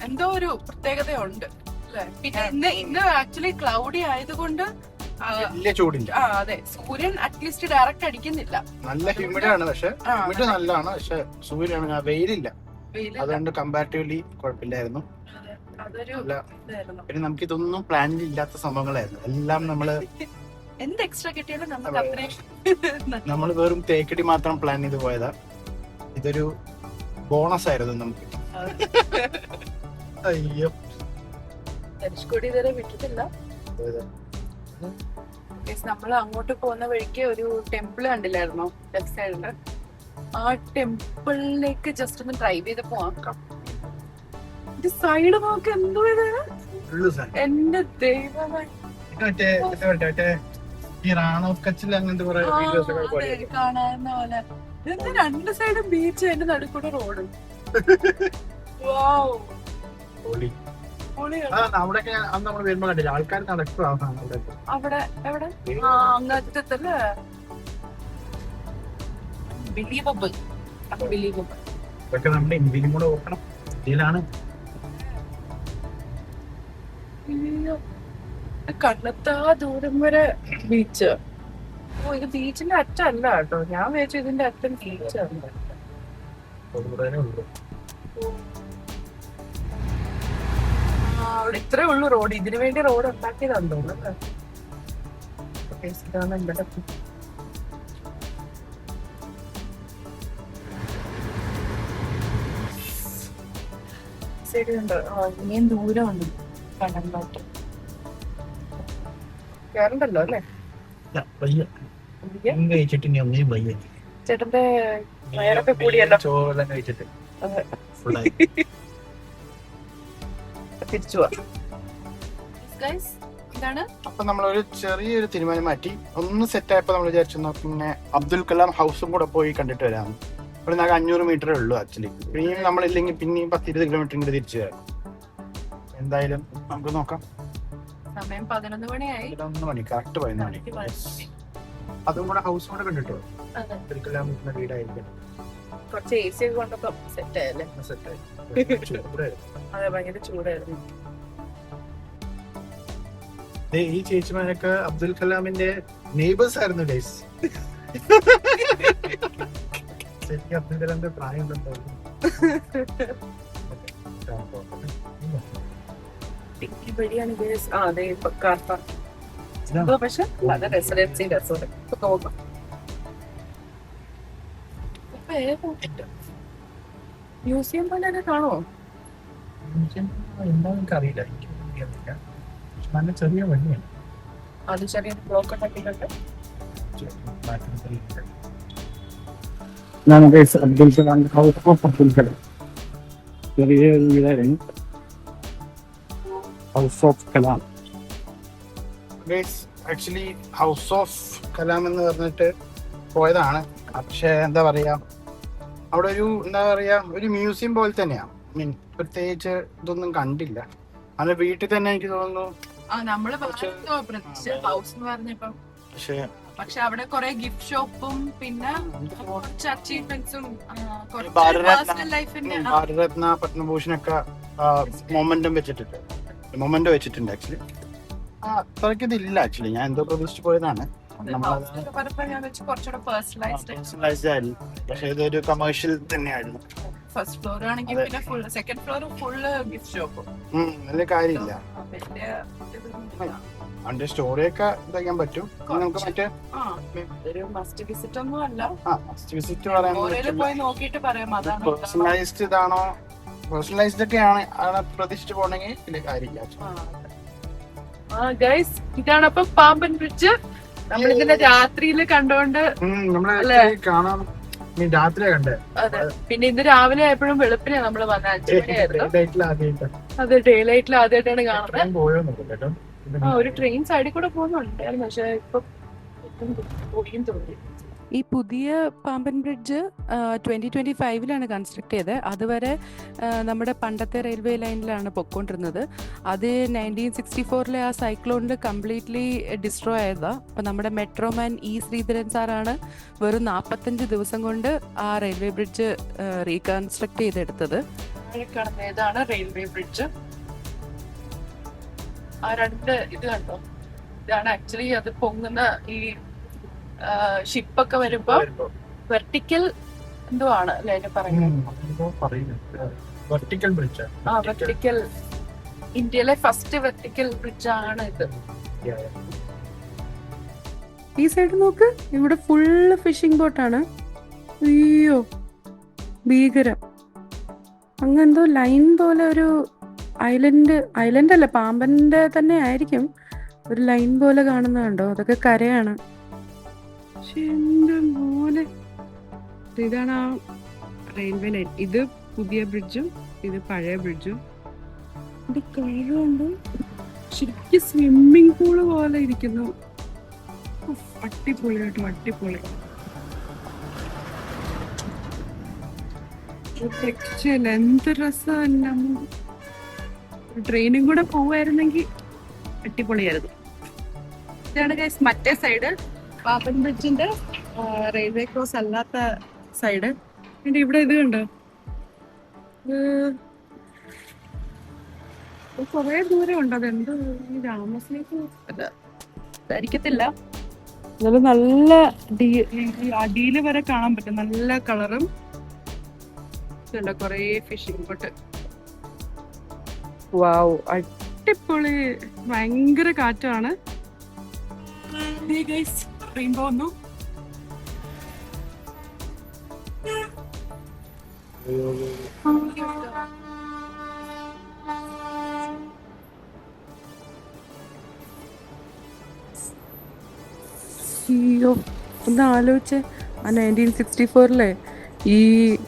എന്തോ ഒരു പ്രത്യേകതയുണ്ട് അല്ലെ. പിന്നെ ഇന്ന് ആക്ച്വലി ക്ലൗഡി ആയതുകൊണ്ട് വലിയ ചൂടില്ല. അതെ, സൂര്യൻ അറ്റ്ലീസ്റ്റ് ഡയറക്റ്റ് അടിക്കുന്നില്ല. നല്ല ഹ്യൂമിഡ് ആണ്, പക്ഷെ ഹ്യൂമിഡ് നല്ലതാണ്, പക്ഷെ സൂര്യൻ വെയിലില്ല. വെയിലില്ല. അതുകൊണ്ട് കമ്പാരിറ്റീവ്ലി കുഴപ്പമില്ലായിരുന്നു. അതെ, അതൊരു അല്ല, ഇതായിരുന്നു. പിന്നെ നമുക്ക് ഇതൊന്നും പ്ലാനിൽ ഇല്ലാത്ത സംഭവങ്ങളായിരുന്നു. എല്ലാം എന്ത് എക്സ്ട്രാ കിട്ടിയാലും നമുക്ക് അതെ. അത്രയും നമ്മൾ വെറും തേക്കടി മാത്രം പ്ലാൻ ചെയ്ത് പോയതാ. ഇതൊരു ബോണസ് ആയിരുന്നു നമുക്ക്. അയ്യോ, ധനുഷ്കോടി ഇതുവരെ വിട്ടിട്ടില്ല. നമ്മൾ അങ്ങോട്ട് പോകുന്ന വഴിക്ക് ഒരു ടെമ്പിൾ കണ്ടില്ലായിരുന്നോ ലെഫ്റ്റ് സൈഡില്? ആ ടെമ്പിളിലേക്ക് ജസ്റ്റ് ഒന്ന് ഡ്രൈവ് ചെയ്ത് പോവാം. ഇത് സൈഡ് നോക്ക്, എന്തോ ഇത് എന്റെ ദൈവമേ. ഈ റാൺ ഓഫ് കച്ചിൽ അങ്ങനത്തെ കുറെ വീഡിയോസ് ഒക്കെ പോലെ കാണാവുന്ന പോലെ ഇത് രണ്ട് സൈഡും ബീച്ച്, അതിന്റെ നടുക്കൂടെ റോഡ്. വാവ്, പൊളിയാണ്. അവിടെയൊക്കെ അന്ന് നമ്മൾ വരുമ്പോ കണ്ടില്ല ആൾക്കാർ നടക്കുക. അവിടെ എവിടെ അങ്ങനത്തെ ബിലീവബിൾ, അൺബിലീവബിൾ. ഇതൊക്കെ നമ്മുടെ ഇന്ത്യയിലും കൂടെ നോക്കണം. ഇന്ത്യയിലാണ് കണ്ണെത്താ ദൂരം വരെ ബീച്ച്. ഓ, ഇത് ബീച്ചിന്റെ അറ്റല്ല കേട്ടോ. ഞാൻ വിചാരിച്ചു ഇതിന്റെ അറ്റം ബീച്ചാണ്. അവിടെ ഇത്രേ ഉള്ളൂ റോഡ്. ഇതിനു വേണ്ടി റോഡ് ഉണ്ടാക്കിയതാന്ന് തോന്നുന്നു. ഇതാണ് ഇവിടെ ശരിയുണ്ട്. ഇനിയും ദൂരമുണ്ട് കടലിലോട്ട്. കേറണ്ടല്ലോ അല്ലേ? കഴിച്ചിട്ട് ഇനി ഒന്നേ വയ്യ. ചേട്ടന്റെ വയറൊക്കെ കൂടിയല്ലോ. ചോറെല്ലാം കഴിച്ചിട്ട് അതെ. ഫുള്ളായി. തിരിച്ചു പോവാം. എന്താണ്? അപ്പൊ നമ്മളൊരു ചെറിയൊരു തീരുമാനം മാറ്റി. ഒന്ന് സെറ്റ് ആയപ്പോ നമ്മൾ വിചാരിച്ചു പിന്നെ അബ്ദുൽ കലാം ഹൗസും കൂടെ പോയി കണ്ടിട്ട് വരാം. ഇവിടെ നമുക്ക് 500 മീറ്ററേ ഉള്ളൂ ആക്ച്വലി. പിന്നെയും നമ്മളില്ലെങ്കിൽ പിന്നെയും 10-20 കിലോമീറ്റർ ഇങ്ങോട്ട് തിരിച്ചു വരാം. എന്തായാലും നമുക്ക് നോക്കാം. സമയം 11 മണിയായി. 11 മണി, കറക്റ്റ് 11 മണി. അതും കൂടെ ഹൗസും കൂടെ കണ്ടിട്ടോ. അതെ, അബ്ദുൽ കലാമിന്റെ വീടായിരിക്കും. കുറച്ച് AC ഒക്കെ കൊണ്ടപ്പോ സെറ്റ് ആയല്ലേ? സെറ്റായി. അതെ, ഭയങ്കര ചൂടായിരുന്നു. ഈ ചേച്ചിമാരൊക്കെ അബ്ദുൽ കലാമിന്റെ നെയ്ബേഴ്സ് ആയിരുന്നു ഗൈസ്. ശരിക്കും അബ്ദുൽ കലാമിന്റെ പ്രായം ഉണ്ടെന്ന് ഇവിടെയാണ് അതെ കാർ പാർക്ക്. പക്ഷെ അത് റെസിഡൻസി റെസോർട്ട് തോന്നാം. മ്യൂസിയം പോലെ തന്നെ കാണോ? എന്താണെന്ന് അറിയില്ല. നല്ല ചെറിയ വഴിയാണ്. അത് ചെറിയ ബ്ലോക്ക് ഉണ്ടാക്കിയിട്ടുണ്ട്. അബ്ദുൽ കലാം ഹൗസ് ഓഫ് അബ്ദുൽ കലാം ചെറിയ വീടായിരുന്നു. House of Kalam. Actually house of Kalam എന്ന് പറഞ്ഞിട്ട് പോയതാണ്. പക്ഷെ എന്താ പറയാ, അവിടെ ഒരു എന്താ പറയാ ഒരു മ്യൂസിയം പോലെ തന്നെയാ. പ്രത്യേകിച്ച് ഇതൊന്നും കണ്ടില്ല. അത് വീട്ടിൽ തന്നെ എനിക്ക് തോന്നുന്നു. നമ്മള് ഹൗസ് എന്ന് പറഞ്ഞപ്പം പക്ഷെ അവിടെ കുറെ ഗിഫ്റ്റ് ഷോപ്പും പിന്നെ കുറച്ച് അച്ചീവ്മെന്റ്സും ലൈഫിന്റെ ഭാരതരത്ന പത്മഭൂഷണൊക്കെ മൊമെന്റോ വെച്ചിട്ടുണ്ട് ആക്ച്വലി. അത്രയ്ക്ക് ഇതില്ല ആക്ച്വലി. ഞാൻ എന്തോ പ്രതീക്ഷിച്ച് പോയതാണ്. പക്ഷെ ഇതൊരു കമേഴ്ഷ്യൽ തന്നെയായിരുന്നു. ഫസ്റ്റ് ഫ്ലോർ ആണെങ്കിൽ പിന്നെ full second floor full gift shop. വലിയ കാര്യമില്ല. അതിന്റെ സ്റ്റോറിയൊക്കെ ഇതാക്കാൻ പറ്റും. നമുക്ക് മറ്റേ ഒരു മസ്റ്റ് വിസിറ്റ് ഒന്നും അല്ല. മസ്റ്റ് വിസിറ്റ് പറയാൻ പോയി നോക്കിയിട്ട് പറയാം. അതാണ് പേഴ്സണലൈസ്ഡ് ഇതാണോ, പേഴ്സണലൈസ്ഡ് ഒക്കെ ആണ് പ്രതീക്ഷിച്ച് പോണെങ്കിൽ വലിയ കാര്യമില്ല. ഗൈസ്, ഇതാണ് അപ്പൊ പാമ്പൻ ബ്രിഡ്ജ്. നമ്മളിതിന്റെ രാത്രിയില് കണ്ടോണ്ട് കാണാൻ രാത്രിയാ കണ്ടേ. അതെ, പിന്നെ ഇന്ന് രാവിലെ ആയപ്പോഴും വെളുപ്പിനെ നമ്മള് വന്ന 5 മണിയായിരുന്നു. അതെ, ഡേ ലൈറ്റിൽ ആദ്യമായിട്ടാണ് കാണുന്നത്. ഒരു ട്രെയിൻ സൈഡിൽ കൂടെ പോകുന്നുണ്ടായിരുന്നു, പക്ഷെ ഇപ്പൊ പോയും തോന്നി. ഈ പുതിയ പാമ്പൻ ബ്രിഡ്ജ് 2025 കൺസ്ട്രക്ട് ചെയ്തത്. അതുവരെ നമ്മുടെ പണ്ടത്തെ റെയിൽവേ ലൈനിലാണ് പൊയ്ക്കൊണ്ടിരുന്നത്. അത് 1964 ആ സൈക്ലോണിൽ കംപ്ലീറ്റ്ലി ഡിസ്ട്രോയ് ആയതാണ്. അപ്പം നമ്മുടെ മെട്രോമാൻ ശ്രീധരൻ സാറാണ് വെറും 45 ദിവസം കൊണ്ട് ആ റെയിൽവേ ബ്രിഡ്ജ് റീകൺസ്ട്രക്ട് ചെയ്തെടുത്തത്. ഇതാണ് റെയിൽവേ ബ്രിഡ്ജ്. ആ രണ്ട് ഇത് കണ്ടോ, ഇതാണ് ആക്ച്വലി അത് പൊങ്ങുന്ന ഈ ഷിപ്പൊക്കെ വരുമ്പോ വെർട്ടിക്കൽ എന്തോ ആണ് അല്ലെ അതിന് പറയുന്നത്. Vertical bridge. വെർട്ടിക്കൽ, ഇന്ത്യയിലെ ഫസ്റ്റ് വെർട്ടിക്കൽ ബ്രിഡ്ജ് ആണ് ഇത്. ഈ സൈഡ് നോക്ക്, ഇവിടെ ഫുള്ള് ഫിഷിംഗ് ബോട്ടാണ്. അയ്യോ ഭീകരം. അങ്ങെന്തോ ലൈൻ പോലെ ഒരു ഐലൻഡ് അല്ല, പാമ്പന്റെ തന്നെ ആയിരിക്കും, ഒരു ലൈൻ പോലെ കാണുന്ന കണ്ടോ, അതൊക്കെ കരയാണ്. പക്ഷെ എന്റെ മോനെ, ഇതാണ് ആ റെയിൽവേ ലൈൻ. ഇത് പുതിയ ബ്രിഡ്ജും ഇത് പഴയ ബ്രിഡ്ജും. ഇത് കളറുണ്ട്, ശരിക്കും സ്വിമ്മിംഗ് പൂള് പോലെ ഇരിക്കുന്നു. അടിപൊളി കേട്ടോ, അടിപൊളി. എന്ത് രസമല്ല. ട്രെയിനും കൂടെ പോവായിരുന്നെങ്കിൽ അടിപൊളിയായിരുന്നു. ഇതാണ് ഗൈസ് മറ്റേ സൈഡ്, പാമ്പൻ ബ്രിഡ്ജിന്റെ റെയിൽവേ ക്രോസ് അല്ലാത്ത സൈഡ്. പിന്നെ ഇവിടെ ഇത് കണ്ടോ, കൊറേ ദൂരം ഉണ്ട്. അതെന്തോ രാമസ്ലേക്ക് ധരിക്കത്തില്ല. എന്നാലും നല്ല അടിയിൽ വരെ കാണാൻ പറ്റും, നല്ല കളറും. ഇതുണ്ടോ കൊറേ ഫിഷിംഗ് ബോട്ട്. വാവ്, അടിപൊളി. ഭയങ്കര കാറ്റാണ്. റെയിൻബോ വന്നു. അയ്യോ, ഒന്ന് ആലോചിച്ച്, ആ 1964 ഈ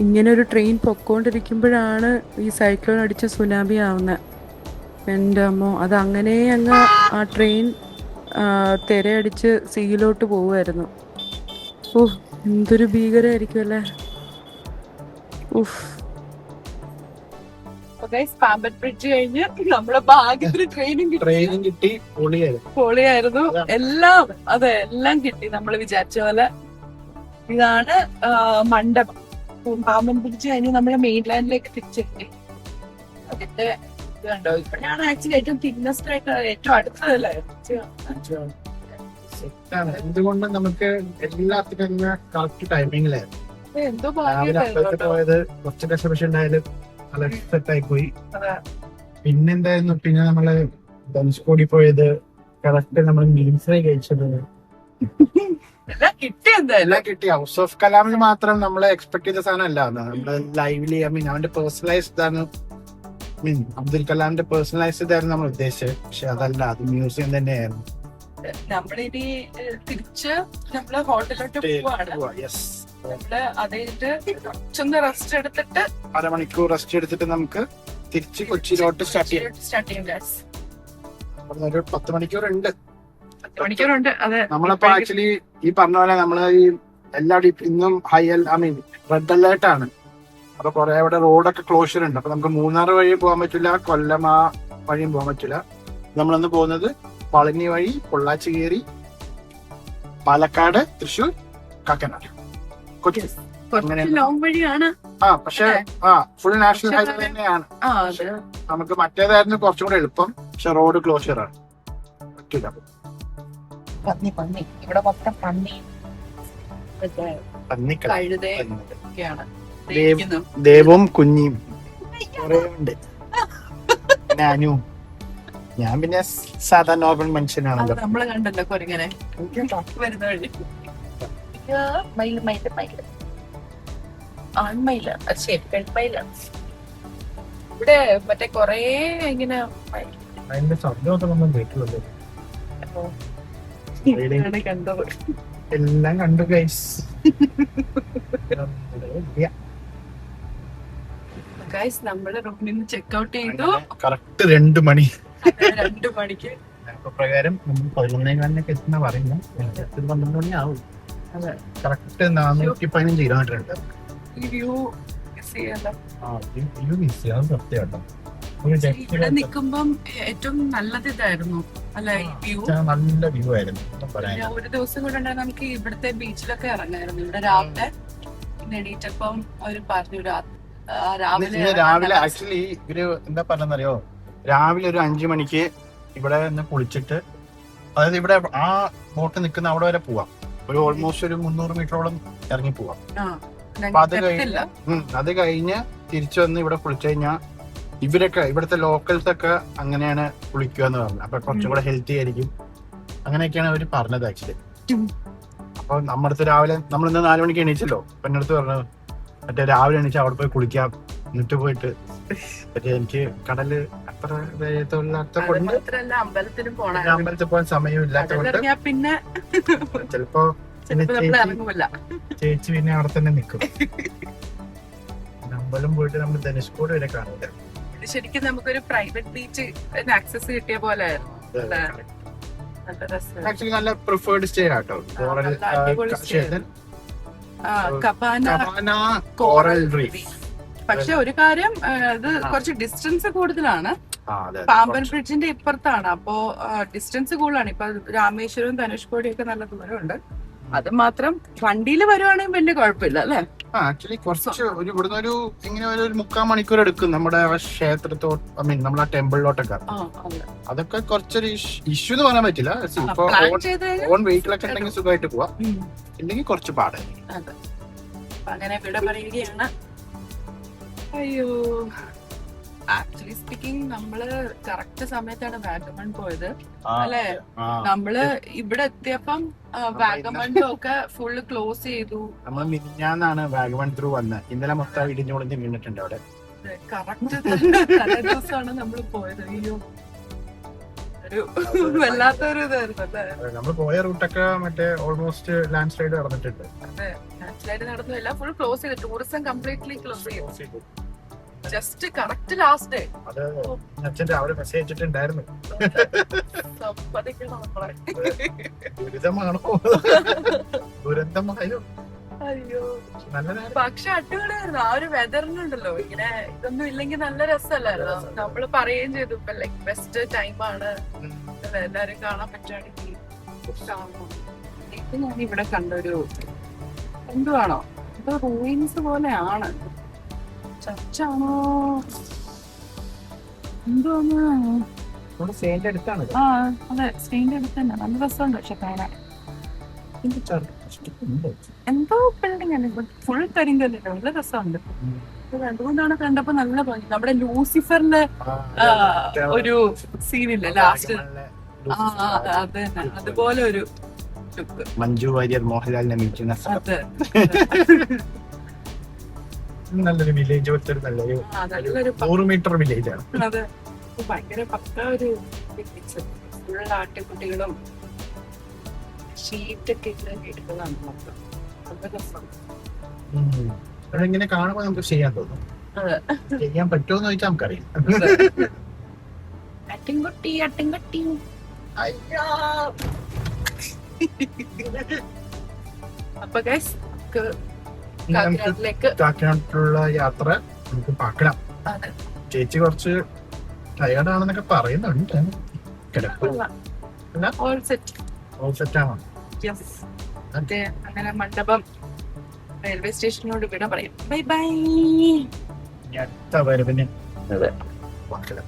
ഇങ്ങനെ ഒരു ട്രെയിൻ പൊക്കോണ്ടിരിക്കുമ്പോഴാണ് ഈ സൈക്ലോൺ അടിച്ച് സുനാമി ആവുന്നത്. എൻ്റെ അമ്മോ, അത് അങ്ങനെ അങ്ങ് ആ ട്രെയിൻ തിരയടിച്ച് സീയിലോട്ട് പോവുമായിരുന്നു. ഓഹ്, എന്തൊരു ഭീകരമായിരിക്കും അല്ലേ. പാമ്പൻ ബ്രിഡ്ജ് കഴിഞ്ഞ് നമ്മളെ ഭാഗ്യത്തിന് ട്രെയിനും കിട്ടി. പൊളിയായിരുന്നു. എല്ലാം എല്ലാം കിട്ടി നമ്മൾ വിചാരിച്ച പോലെ. ഇതാണ് മണ്ഡപം. പാമ്പൻ ബ്രിഡ്ജ് കഴിഞ്ഞ് നമ്മളെ മെയിൻലാൻഡിലേക്ക് തിരിച്ചെത്തി. അതിന്റെ ഇത് കണ്ടോ, ഇപ്പോഴാണ് ആക്ച്വലി ഏറ്റവും തിന്നസ്റ്റ് ആയിട്ട് ഏറ്റവും അടുത്തതല്ലേ. എന്തുകൊണ്ട് നമുക്ക് എല്ലാത്തിനും കറക്റ്റ് ടൈമിങ്ങിലായിരുന്നു. എന്തോ പോയത് കുറച്ച് കഷ്ടപ്പെട്ട് ഉണ്ടായാലും നല്ല സെറ്റായി പോയി. പിന്നെന്തായിരുന്നു, പിന്നെ നമ്മള് ധനുഷ്കോടി പോയത് കറക്റ്റ് നമ്മൾ മീൻസ് ഫ്രൈ കഴിച്ചത് എല്ലാം കിട്ടി. ഹൗസ് ഓഫ് കലാമിൽ മാത്രം നമ്മള് എക്സ്പെക്ട് ചെയ്ത സാധനം അല്ല, നമ്മള് ലൈവ്ലി അവന്റെ പേഴ്സണലൈസ്ഡ് ആണ്. അബ്ദുൽ കലാമിന്റെ പേഴ്സണലൈസ്ഡ് ആയിരുന്നു നമ്മൾ ഉദ്ദേശിച്ചത്. പക്ഷെ അതല്ല, അത് മ്യൂസിയം തന്നെയായിരുന്നു. നമ്മളിനി തിരിച്ച് നമ്മള് ഹോട്ടലിലോട്ട് പോവാണ്. നമ്മള് അതായത് കുറച്ചൊന്ന് റെസ്റ്റ് എടുത്തിട്ട്, അരമണിക്കൂർ റെസ്റ്റ് എടുത്തിട്ട് നമുക്ക് തിരിച്ച് കൊച്ചിയിലോട്ട് സ്റ്റാർട്ട് ചെയ്യാം. ഒരു 10 മണിക്കൂറുണ്ട്. അതെ. നമ്മളിപ്പോ ആക്ച്വലി ഈ പറഞ്ഞ പോലെ നമ്മള് ഈ എല്ലാവരും ഇന്നും റെഡ് അലേർട്ട് ആണ്. അപ്പൊ കുറെ അവിടെ റോഡൊക്കെ ക്ലോഷർ ഉണ്ട്. അപ്പൊ നമുക്ക് മൂന്നാർ വഴി പോകാൻ പറ്റില്ല, കൊല്ലം ആ വഴിയും പോകാൻ പറ്റില്ല. നമ്മളന്ന് പോകുന്നത് പളനി വഴി, പൊള്ളാച്ചി കയറി, പാലക്കാട്, തൃശ്ശൂർ, കാക്കനാട്, കൊച്ചി. ലോങ് വഴിയാണ്. പക്ഷെ ഫുൾ നാഷണൽ ഹൈവേ തന്നെയാണ്. നമുക്ക് മറ്റേതായിരുന്നു കുറച്ചും കൂടെ എളുപ്പം. പക്ഷെ റോഡ് ക്ലോഷർ ആണ്, പറ്റില്ല. പന്നി ഇവിടെ മൊത്തം പന്നി, കഴുതയൊക്കെയാണ്. ദേവും കുഞ്ഞിയും കുറെ ഉണ്ട്. ഞാനും ഞാൻ പിന്നെ സാധാ നോർമൽ മനുഷ്യനാണല്ലോ. നമ്മള് കണ്ടല്ലോ കൊരങ്ങനെ വരുന്ന വഴി. ആൺമയില, പെൺമയിലാണ്. ഇവിടെ മറ്റേ കൊറേ ഇങ്ങനെ അതിന്റെ ശബ്ദമൊക്കെ നമ്മൾ കേട്ടുള്ളത്. കണ്ടത് എല്ലാം കണ്ടു ഗൈസ്. നമ്മള് റൂമിൽ നിന്ന് ചെക്ക് ഔട്ട് ചെയ്തു. കറക്റ്റ് 2 മണി. 2 മണിക്ക് പ്രകാരം നമ്മൾ 11:15 എത്തുന്ന പറയുന്നത്. 12 മണി ആവും. കറക്റ്റ് 415 കിലോമീറ്റർ ഉണ്ട്. ഇവിടെ നിക്കുമ്പം ഏറ്റവും നല്ലത് ഇതായിരുന്നു അല്ലെ, വ്യൂ. നല്ല വ്യൂ ആയിരുന്നു. ഒരു ദിവസം കൂടെ ഉണ്ടായി നമുക്ക് ഇവിടുത്തെ ബീച്ചിലൊക്കെ ഇറങ്ങായിരുന്നു. ഇവിടെ രാവിലെ എണീറ്റപ്പം അവര് പറഞ്ഞു രാവിലെ ആക്ച്വലി ഇവര് എന്താ പറഞ്ഞറിയോ, രാവിലെ ഒരു 5 മണിക്ക് ഇവിടെ നിന്ന് കുളിച്ചിട്ട്, അതായത് ഇവിടെ ആ ബോട്ട് നിൽക്കുന്ന അവിടെ വരെ പോവാം. ഒരു ഓൾമോസ്റ്റ് ഒരു 300 മീറ്ററോളം ഇറങ്ങി പോവാം. അത് കഴിഞ്ഞ് തിരിച്ചു വന്ന് ഇവിടെ കുളിച്ചു കഴിഞ്ഞാൽ ഇവരൊക്കെ ഇവിടുത്തെ ലോക്കൽസ് ഒക്കെ അങ്ങനെയാണ് കുളിക്കുക എന്ന് പറഞ്ഞത്. അപ്പൊ കുറച്ചും കൂടെ ഹെൽത്തി ആയിരിക്കും, അങ്ങനെയൊക്കെയാണ് അവർ പറഞ്ഞത് ആക്ച്വലി. അപ്പൊ നമ്മുടെ രാവിലെ നമ്മളിന്ന് 4 മണിക്ക് എണീച്ചല്ലോ, അപ്പൊ എൻ്റെ അടുത്ത് പറഞ്ഞു മറ്റേ രാവിലെ എണീച്ച് അവിടെ പോയി കുളിക്കാം, എന്നിട്ട് പോയിട്ട് മറ്റേ എനിക്ക് കടല് അത്ര ഇല്ലാത്ത കൊണ്ട് മാത്രല്ല അമ്പലത്തിലും പോണ അമ്പലത്തിൽ പോകാൻ സമയം ഇല്ലാത്ത കൊണ്ട് പിന്നെ ചിലപ്പോ നമ്മൾ ഇറങ്ങൂല. ചേച്ചി പിന്നെ അവിടെ തന്നെ നിൽക്കും. അമ്പലം പോയിട്ട് നമ്മൾ ധനുഷ്കോടി വരെ കാണില്ല. ഇത് ശരിക്കും നമുക്കൊരു പ്രൈവറ്റ് ബീച്ച് ആക്സസ് കിട്ടിയ പോലെ ആക്ച്വലി നല്ല പ്രിഫേർഡ് സ്റ്റേ ആട്ടോ. Coral reef. പക്ഷെ ഒരു കാര്യം, ഇത് കുറച്ച് ഡിസ്റ്റൻസ് കൂടുതലാണ്. പാമ്പൻ ബ്രിഡ്ജിന്റെ ഇപ്പുറത്താണ്, അപ്പോ ഡിസ്റ്റൻസ് കൂടുതലാണ്. ഇപ്പൊ രാമേശ്വരവും ധനുഷ്കോടിയും ഒക്കെ നല്ല ദൂരമുണ്ട്. അത് മാത്രം വണ്ടിയിൽ വരുവാണെങ്കിൽ വലിയ കുഴപ്പമില്ല അല്ലെ. ആക്ച്വലി കുറച്ച് ഇവിടുന്ന് ഒരു ഇങ്ങനെ ഒരു 3/4 മണിക്കൂർ എടുക്കും നമ്മുടെ ആ ക്ഷേത്രത്തോ നമ്മളെ ടെമ്പിളിലോട്ടൊക്കെ. അതൊക്കെ കുറച്ചൊരു ഇഷ്യൂ എന്ന് പറയാൻ പറ്റില്ല. ഇപ്പൊ ഓൺ വെഹിക്കിളൊക്കെ ഉണ്ടെങ്കിൽ സുഖമായിട്ട് പോവാം, ഇല്ലെങ്കിൽ കുറച്ച് പാടായിരിക്കും. അങ്ങനെ വിട പറയുകയാണ്. അയ്യോ, ആക്ച്വലി സ്പീക്കിംഗ് നമ്മള് കറക്റ്റ് സമയത്താണ് വാഗമൺ പോയത് അല്ലെ. നമ്മള് ഇവിടെ എത്തിയപ്പം വാഗമണ്ണും ഒക്കെ ഫുള്ള് ക്ലോസ് ചെയ്തു. നമ്മൾ മിനിഞ്ഞാന്നാണ് വാഗമൺ ത്രൂ വന്നത്. ഇന്നലെ മൊത്തം ഇടിഞ്ഞു പൊളിഞ്ഞ് വീണിട്ടുണ്ട് അവിടെ. കറക്റ്റ് തലേ ദിവസമാണ് നമ്മൾ പോയത്. അയ്യോ, ഒരു വല്ലാത്തൊരു ഇതായിരുന്നു അല്ലേ. നമ്മൾ പോയ റൂട്ടൊക്കെ മറ്റേ ഓൾമോസ്റ്റ് ലാൻഡ് സ്ലൈഡ് നടന്നിട്ടുണ്ട്. അതെ, ലാൻഡ് സ്ലൈഡ് നടന്നു, എല്ലാം ഫുൾ ക്ലോസ് ചെയ്തു. ടൂറിസം കംപ്ലീറ്റ്ലി ക്ലോസ് ചെയ്തു. Just correct last day. അത് അച്ഛൻ രാവിലെ മെസ്സേജ് അയച്ചിട്ടുണ്ടായിരുന്നു. ദുരിതമാണോ ദുരന്തമായോ? അയ്യോ, നല്ല പക്ഷെ അടിപൊളിയായിരുന്നു. ആ ഒരു വെതറിനുണ്ടല്ലോ, ഇങ്ങനെ ഇതൊന്നും ഇല്ലെങ്കിൽ നല്ല രസമല്ലായിരുന്നു. നമ്മള് പറയുകയും ചെയ്തു ഇപ്പൊ ലൈക് ബെസ്റ്റ് ടൈമാണ്, എല്ലാരും കാണാൻ പറ്റുകയാണെങ്കിൽ കാണണം. ഇത് ഞാൻ ഇവിടെ കണ്ടൊരു എന്തുവാണോ, ഇത് റൂയിൻസ് പോലെയാണ്. ചർച്ചാണോ എന്തോന്ന്? സ്റ്റേന്റെ അടുത്താണ്. ആ അതെ, സ്റ്റേന്റെ അടുത്ത് തന്നെ. നല്ല രസമുണ്ട് പക്ഷെ കാണാൻ. എന്തോ ബിൽഡിംഗ് ആണ്, ഫുൾ കരിങ്കല്ലില്ല. നല്ല രസമുണ്ട്. 2-3 തവണ കണ്ടപ്പോ നല്ല ഭംഗി. നമ്മുടെ ലൂസിഫറിന്റെ ഒരു സീനില്ലേ ലാസ്റ്റ്, അത് തന്നെ അതുപോലെ ഒരു ലുക്ക്. മഞ്ജു വാര്യർ മോഹൻലാലിനെ മീറ്റുന്ന അതെ, നല്ലൊരു വില്ലേജ് പോലത്തെ ഒരു നല്ലൊരു 100 മീറ്റർ വില്ലേജ് ആണ്. അതെ, ഭയങ്കര പക്ക ഒരു ഫുൾ ആട്ടിക്കുട്ടികളും ഷീറ്റൊക്കെ എടുക്കുന്നതാണ് മൊത്തം. നല്ല രസമാണ്. അതിങ്ങനെ കാണുമ്പോ നമുക്ക് ചെയ്യാൻ തോന്നും. ചെയ്യാൻ പറ്റുമോന്ന് ചോദിച്ചാൽ നമുക്കറിയാം. അട്ടിൻകുട്ടി അട്ടിൻകുട്ടി. അപ്പൊ ഗൈസ് കാക്കനാട്ടിലുള്ള യാത്ര നമുക്ക് പാക്കണം. ചേച്ചി കുറച്ച് ടയേർഡ് ആണെന്നൊക്കെ പറയുന്നുണ്ട്. അങ്ങനെ മണ്ഡപം റെയിൽവേ സ്റ്റേഷനോട് വിട പറയാം. Bye bye. അടുത്ത വരവിന് പാക്കണം.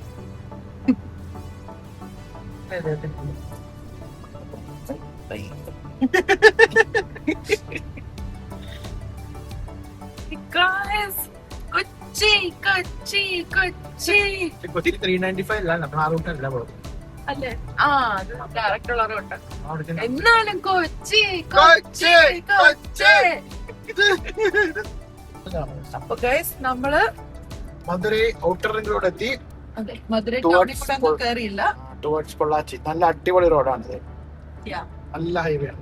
കൊച്ചി കൊച്ചി കൊച്ചി കൊച്ചി 395 അല്ല, നമ്മൾ ആ റൂട്ടല്ല പോകുന്നത് അല്ലേ. ആ, അത് ഡയറക്റ്റ് ഉള്ള റൂട്ട്. എന്നാലും കൊച്ചി കൊച്ചി കൊച്ചി. അപ്പൊ ഗൈസ് നമ്മള് മധുരൈ ഔട്ടർ റിംഗ് റോഡ് എത്തി. മധുരൈ ടൗണിൽ കൂടെ ഒന്നും കയറിയില്ല. ടുവേർഡ്സ് പൊള്ളാച്ചി. നല്ല അടിപൊളി റോഡാണിത്, നല്ല ഹൈവേ ആണ്.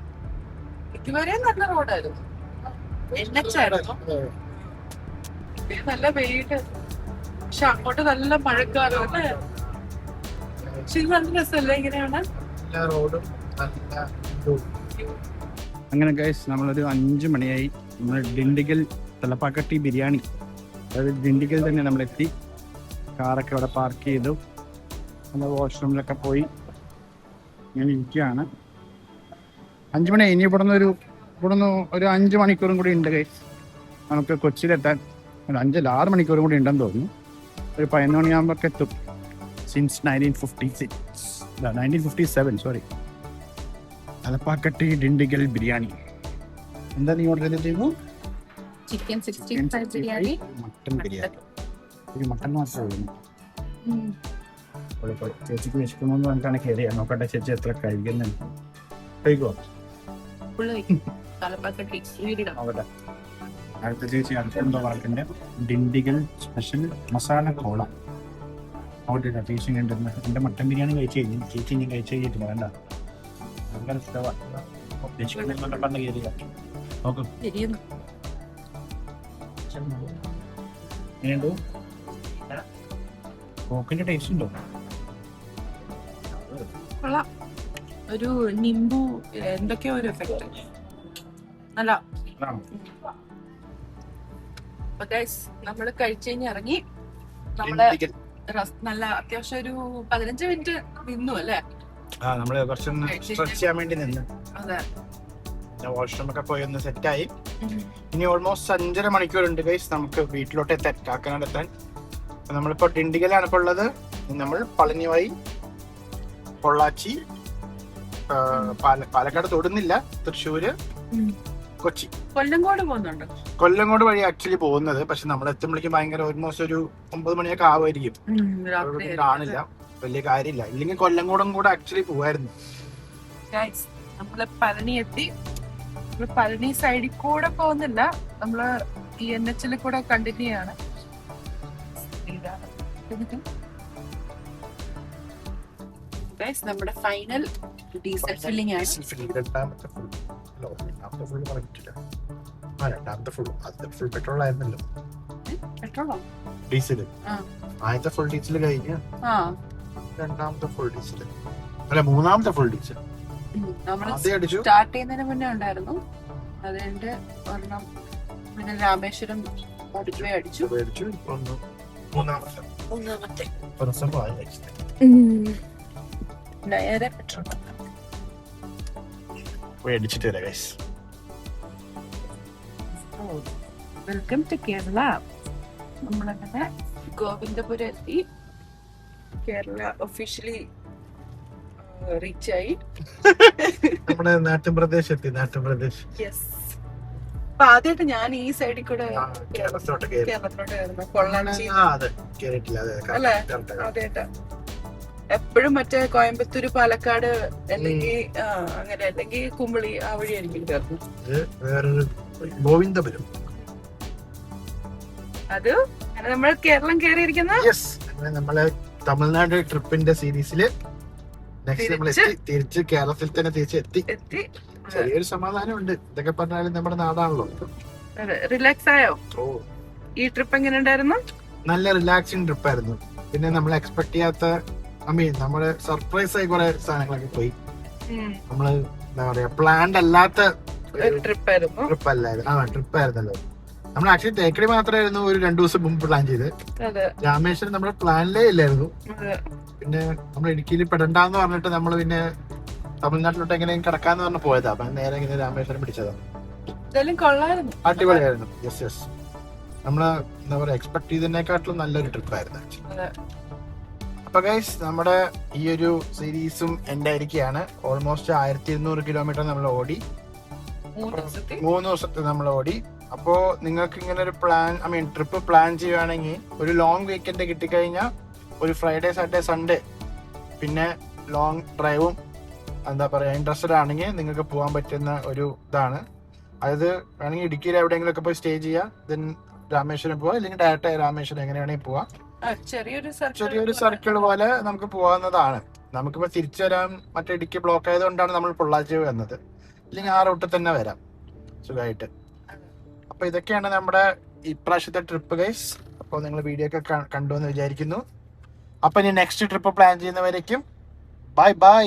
ഇതുവരെ നല്ല റോഡായിരുന്നു, NH ആയിരുന്നു. നല്ല വെയില്, പക്ഷെ അങ്ങോട്ട് നല്ല മഴക്കാലം അല്ലേ. പക്ഷെ നല്ല രസമല്ലേ ഇങ്ങനെയാണ് റോഡും. അങ്ങനെ ഗൈസ് നമ്മളൊരു 5 മണിയായി. നമ്മൾ ഡിണ്ടിഗൽ തലപ്പാക്കട്ടി ബിരിയാണി, അതായത് ഡിണ്ടിഗൽ തന്നെ നമ്മളെത്തി. കാറൊക്കെ അവിടെ പാർക്ക് ചെയ്തു. നമ്മൾ വാഷ്റൂമിലൊക്കെ പോയി ഇങ്ങനെ ഇരിക്കുകയാണ്. 5 മണി. ഇനി ഇവിടുന്ന് ഒരു 5 മണിക്കൂറും കൂടി ഉണ്ട് ഗൈസ് നമുക്ക് കൊച്ചിയിലെത്താൻ. ഒരു 5-6 മണിക്കൂറും കൂടി ഉണ്ടെന്ന് തോന്നുന്നു. ഒരു 11 മണിയാകുമ്പോൾ എത്തും. Since 1957 sorry. തലപ്പാക്കട്ടി ഡിണ്ടിഗൽ ബിരിയാണി. എന്താ നീ ഓർഡർ ചെയ്തു? Chicken 65 biryani, mutton biryani. ഒരു മട്ടൺ മാത്രമേ ഉള്ളൂ. ചേച്ചിക്ക് വിശക്കുമെന്ന് പറഞ്ഞിട്ടാണ് കയറിയ. നോക്കട്ടെ ചേച്ചി എത്ര കഴിക്കുന്നുണ്ട്. കഴിക്കുമോ? നോക്കട്ടെ. അടുത്ത ചേച്ചി അടുത്തുണ്ടോ വാക്കിന്റെ ഡിണ്ടിഗൽ സ്പെഷ്യൽ മസാല കോള ഓർഡർ ടേസ്റ്റ് കണ്ടിരുന്നു. എൻ്റെ മട്ടൻ ബിരിയാണി കഴിച്ചു കഴിഞ്ഞു. ചേച്ചി ഇനി കഴിച്ചു കഴിഞ്ഞിട്ടില്ല. വേണ്ട, ഭയങ്കര ഇഷ്ടമാണ്. ചേച്ചി പറഞ്ഞ കയറിയ നോക്കും. എങ്ങനെയുണ്ടോ? കോക്കിന്റെ ടേസ്റ്റ് ഉണ്ടോ? ഒരു നിംബു എന്തൊക്കെയോ ഒരു എഫക്ട് നല്ല. നമ്മള് കഴിച്ചു കഴിഞ്ഞ് ഇറങ്ങി. നമ്മള് നല്ല അത്യാവശ്യം ഒരു 15 മിനിറ്റ് നിന്നു അല്ലേ? നമ്മള് കുറച്ചൊന്ന് സ്ട്രെച്ച് ചെയ്യാൻ വേണ്ടി നിന്ന്. അതെ, വാഷ്റൂം ഒക്കെ പോയി ഒന്ന് സെറ്റായി. ഇനി ഓൾമോസ്റ്റ് 5.5 മണിക്കൂറുണ്ട് ഗൈസ് നമുക്ക് വീട്ടിലോട്ട് എത്താൻ, കാക്കനാട് എത്താൻ. നമ്മളിപ്പോ ഡിണ്ടിഗലാണ് ഇപ്പോൾ ഉള്ളത്. നമ്മൾ പളനി വഴി പൊള്ളാച്ചി, പാലക്കാട് തൊടുന്നില്ല, തൃശ്ശൂര്, കൊച്ചി, കൊല്ലങ്കോട് പോകുന്നുണ്ട്. കൊല്ലങ്കോട് വഴി ആക്ച്വലി പോകുന്നത്. പക്ഷെ നമ്മൾ എത്തുമ്പോഴേക്കും ഭയങ്കര ഓൾമോസ്റ്റ് ഒരു 9 മണിയൊക്കെ ആവുമായിരിക്കും. കാണില്ല, വലിയ കാര്യമില്ല. ഇല്ലെങ്കിൽ കൊല്ലങ്കോടും കൂടെ ആക്ച്വലി പോവായിരുന്നു. നമ്മള് പളനി എത്തി. പളനി സൈഡിൽ കൂടെ പോകുന്നില്ല, നമ്മള് ഈ NH കൂടെ കണ്ടിന്യൂ ആണ്. നമ്മുടെ ഫൈനൽ ഡീസൽ ഫില്ലിംഗ് ആണ്. രണ്ടാമത്തെ ഫുൾ പെട്രോൾ ആയിരുന്നല്ലോ. പെട്രോളോ ഡീസല്? ആദ്യത്തെ ഫുൾ ഡീസൽ കഴിഞ്ഞ് രണ്ടാമത്തെ ഫുൾ ഡീസൽ അല്ല മൂന്നാമത്തെ ഫുൾ ഡീസൽ സ്റ്റാർട്ട് ചെയ്യുന്നതിന് മുന്നേ ഉണ്ടായിരുന്നു. അതുകൊണ്ട് ഒരെണ്ണം പിന്നെ രാമേശ്വരം അടിച്ചു. മൂന്നാമത്തെ നേരെ പെട്രോൾ അടിച്ചിട്ട് വരാം ഗൈസ്. Welcome to Kerala. നമ്മളങ്ങനെ ഗോവിന്ദപുരം എത്തി. കേരള ഒഫീഷ്യലി റീച്ച് ആയി. നമ്മുടെ നാട്ടുപ്രദേശ് എത്തി. യെസ്. അപ്പൊ ആദ്യമായിട്ട് ഞാൻ ഈ സൈഡിൽ കൂടെ കേരളത്തിലോട്ട് കയറുന്നു. പൊള്ളാച്ചി അല്ലേ ആദ്യമായിട്ടാ. എപ്പോഴും മറ്റേ കോയമ്പത്തൂര്, പാലക്കാട് അല്ലെങ്കിൽ അങ്ങനെ, അല്ലെങ്കിൽ കുമ്പളി ആ വഴിയായിരിക്കും കയറുന്നത്. ഗോവിന്ദപുരം അത് നമ്മൾ കേരളം കയറിയിരിക്കുന്ന നമ്മളെ തമിഴ്നാട് ട്രിപ്പിന്റെ സീരീസില് തിരിച്ച് കേരളത്തിൽ തന്നെ തിരിച്ചെത്തി. ചെറിയൊരു സമാധാനമുണ്ട്. ഇതൊക്കെ പറഞ്ഞാലും നമ്മുടെ നാടാണല്ലോ. റിലാക്സ് ആയോ? ഈ ട്രിപ്പ് എങ്ങനെ ഉണ്ടായിരുന്നു? നല്ല റിലാക്സിങ് ട്രിപ്പ് ആയിരുന്നു. പിന്നെ നമ്മൾ എക്സ്പെക്ട് ചെയ്യാത്ത നമ്മള് സർപ്രൈസ് ആയി കുറെ സാധനങ്ങളൊക്കെ പോയി. നമ്മള് എന്താ പറയാ പ്ലാൻഡ് അല്ലാത്ത ട്രിപ്പ് ആയിരുന്നല്ലോ. നമ്മൾ ആക്ച്വലി തേക്കടി മാത്രമായിരുന്നു ഒരു 2 ദിവസം മുമ്പ് പ്ലാൻ ചെയ്ത്. രാമേശ്വരം നമ്മുടെ പ്ലാനിലേ ഇല്ലായിരുന്നു. പിന്നെ നമ്മൾ ഇടുക്കിയിൽ പെടണ്ടെന്ന് പറഞ്ഞിട്ട് നമ്മൾ പിന്നെ തമിഴ്നാട്ടിലോട്ട് എങ്ങനെയും കിടക്കാന്ന് പറഞ്ഞ് പോയതാ. അപ്പൊ നേരെ ഇങ്ങനെ രാമേശ്വരം പിടിച്ചതാ. അടിപൊളിയായിരുന്നു. യെസ്. നമ്മള് എന്താ പറയാ എക്സ്പെക്ട് ചെയ്തതിനെക്കാട്ടിലും നല്ലൊരു ട്രിപ്പായിരുന്നു. അപ്പൊ ഗൈസ് നമ്മുടെ ഈ ഒരു സീരീസും എൻഡ് ആയിരിക്കുകയാണ്. ഓൾമോസ്റ്റ് 1200 കിലോമീറ്റർ നമ്മൾ ഓടി. 3 ദിവസത്തെ നമ്മൾ ഓടി. അപ്പോ നിങ്ങൾക്ക് ഇങ്ങനെ ഒരു ട്രിപ്പ് പ്ലാൻ ചെയ്യുകയാണെങ്കിൽ ഒരു ലോങ് വീക്കെൻഡ് കിട്ടിക്കഴിഞ്ഞാൽ ഒരു ഫ്രൈഡേ, സാറ്റർഡേ, സൺഡേ പിന്നെ ലോങ് ഡ്രൈവും എന്താ പറയാ ഇൻട്രസ്റ്റഡ് ആണെങ്കിൽ നിങ്ങൾക്ക് പോകാൻ പറ്റുന്ന ഒരു ഇതാണ്. അതായത് വേണമെങ്കിൽ ഇടുക്കിയിൽ എവിടെയെങ്കിലും ഒക്കെ പോയി സ്റ്റേ ചെയ്യാം. ദെൻ രാമേശ്വരം പോവാം, അല്ലെങ്കിൽ ഡയറക്റ്റ് രാമേശ്വരം എങ്ങനെ വേണമെങ്കിൽ പോവാം. ചെറിയൊരു സർക്കിൾ പോലെ നമുക്ക് പോകാവുന്നതാണ്. നമുക്കിപ്പോ തിരിച്ചു വരാൻ മറ്റേ ഇടുക്കി ബ്ലോക്ക് ആയതുകൊണ്ടാണ് നമ്മൾ പൊള്ളാച്ചി വന്നത്. അല്ലെങ്കിൽ ആ റൂട്ടിൽ തന്നെ വരാം സുഖമായിട്ട്. അപ്പൊ ഇതൊക്കെയാണ് നമ്മുടെ ഇപ്രാവശ്യത്തെ ട്രിപ്പ് ഗൈസ്. അപ്പോൾ നിങ്ങൾ വീഡിയോ ഒക്കെ കണ്ടു എന്ന് വിചാരിക്കുന്നു. അപ്പൊ ഇനി നെക്സ്റ്റ് ട്രിപ്പ് പ്ലാൻ ചെയ്യുന്നവരേക്കും ബൈ.